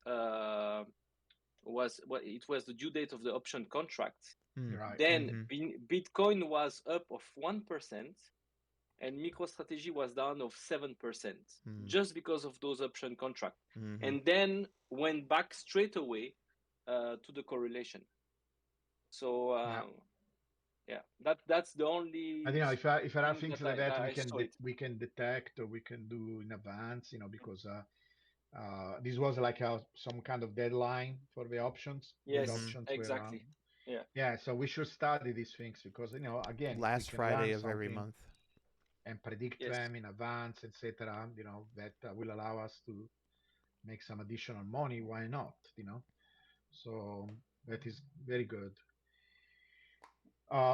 was, well, it was the due date of the option contract. Right. Then Mm-hmm. Bitcoin was up of 1% and MicroStrategy was down of 7% just because of those option contracts, Mm-hmm. and then went back straight away to the correlation. So Yeah. yeah, that's the And only if there are thing things that like that I saw it. we can detect or we can do in advance, because this was like some kind of deadline for the options. These Mm-hmm. Yes, options were exactly. Yeah. yeah. So we should study these things because again, if we Last can Friday learn of every something month. and predict Yes. them in advance, etc., that will allow us to make some additional money. Why not? So that is very good.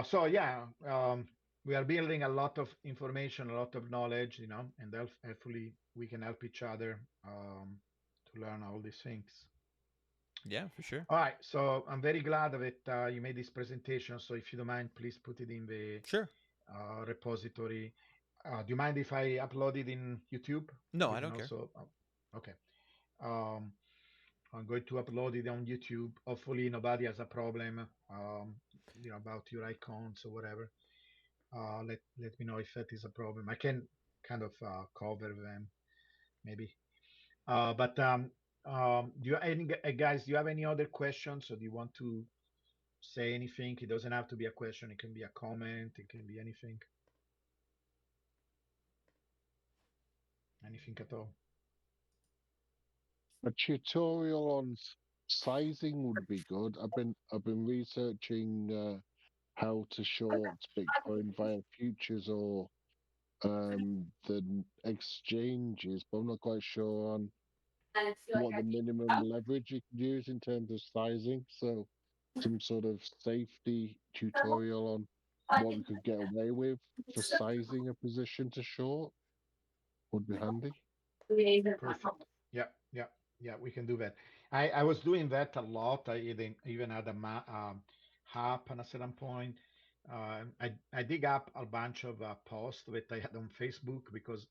So yeah, we are building a lot of information, a lot of knowledge, and hopefully we can help each other to learn all these things. Yeah, for sure. All right, so I'm very glad that you made this presentation. So if you don't mind, please put it in the Sure. repository. Do you mind if I upload it in YouTube? No, You I can don't care. also, okay. Um, I'm going to upload it on YouTube. Hopefully nobody has a problem, about your icons or whatever. Let me know if that is a problem. I can kind of cover them maybe. But do you any guys? Do you have any other questions, or do you want to say anything? It doesn't have to be a question. It can be a comment. It can be anything. Anything at all. A tutorial on sizing would be good. I've been researching how to short Bitcoin via futures or the exchanges, but I'm not quite sure on what the minimum leverage you can use in terms of sizing. So some sort of safety tutorial on what we could get away with for sizing a position to short would be handy. Perfect. Yeah, yeah, yeah. We can do that. I was doing that a lot. I even had app at a certain point. I dig up a bunch of posts that I had on Facebook because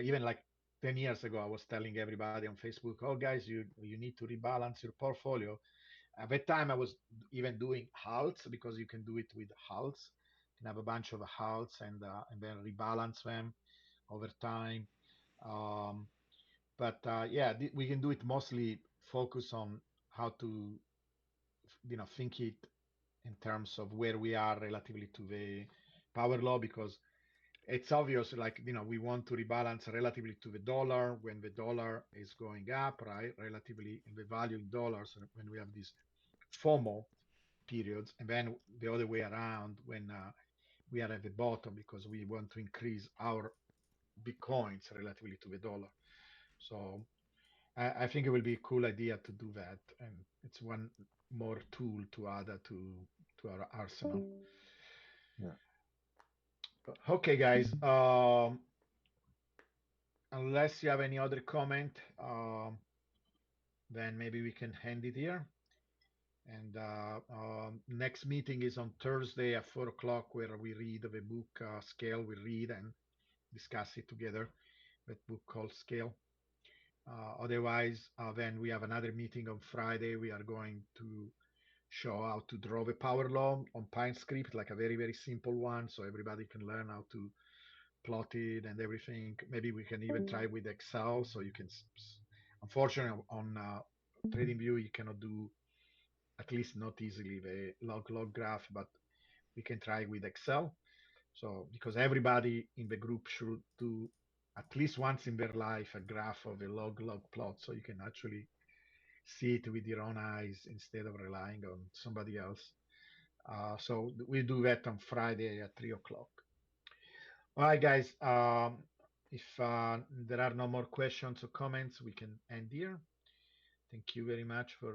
even like 10 years ago, I was telling everybody on Facebook, "Oh, guys, you need to rebalance your portfolio." At that time, I was even doing halts because you can do it with halts. You can have a bunch of halts and then rebalance them over time. Um, but yeah, we can do it mostly focus on how to think it in terms of where we are relatively to the power law, because it's obvious, like, we want to rebalance relatively to the dollar when the dollar is going up, right? Relatively in the value in dollars when we have these FOMO periods, and then the other way around when we are at the bottom because we want to increase our bitcoins relatively to the dollar. So I think it will be a cool idea to do that, and it's one more tool to add to our arsenal. Yeah. Okay, guys. Unless you have any other comment, then maybe we can end it here. And next meeting is on Thursday at 4 o'clock, where we read the book Scale. We read and discuss it together. That book called Scale. Otherwise, then we have another meeting on Friday. We are going to show how to draw the power law on PineScript, like a very, very simple one, so everybody can learn how to plot it and everything. Maybe we can even try with Excel, so you can. Unfortunately, on TradingView, you cannot do, at least not easily, the log graph, but we can try with Excel. So because everybody in the group should do at least once in their life a graph of a log plot, so you can actually see it with your own eyes instead of relying on somebody else. So we do that on Friday at 3 o'clock. All right, guys. If there are no more questions or comments, we can end here. Thank you very much for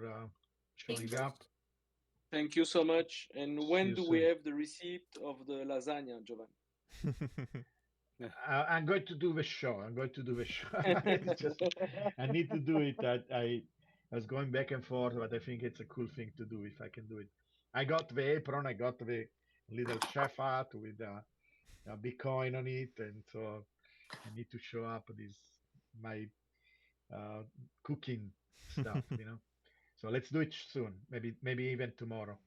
showing up. Thank you so much. And See when you do we soon. have the receipt of the lasagna, Giovanni? I'm going to do the show. I'm going to do the show. It's just I need to do it. I was going back and forth, but I think it's a cool thing to do if I can do it. I got the apron. I got the little chef hat with a big coin on it, and so I need to show up this my uh, cooking stuff. So let's do it soon. Maybe even tomorrow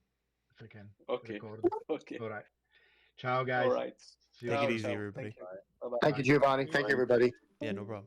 if I can Okay. record. Okay. All right. Ciao, All guys. right. See you Take it Ciao, soon. easy, ciao. everybody. Thank you. Bye-bye. Thank you, Bye. Giovanni. Thank you, everybody. Yeah, no problem.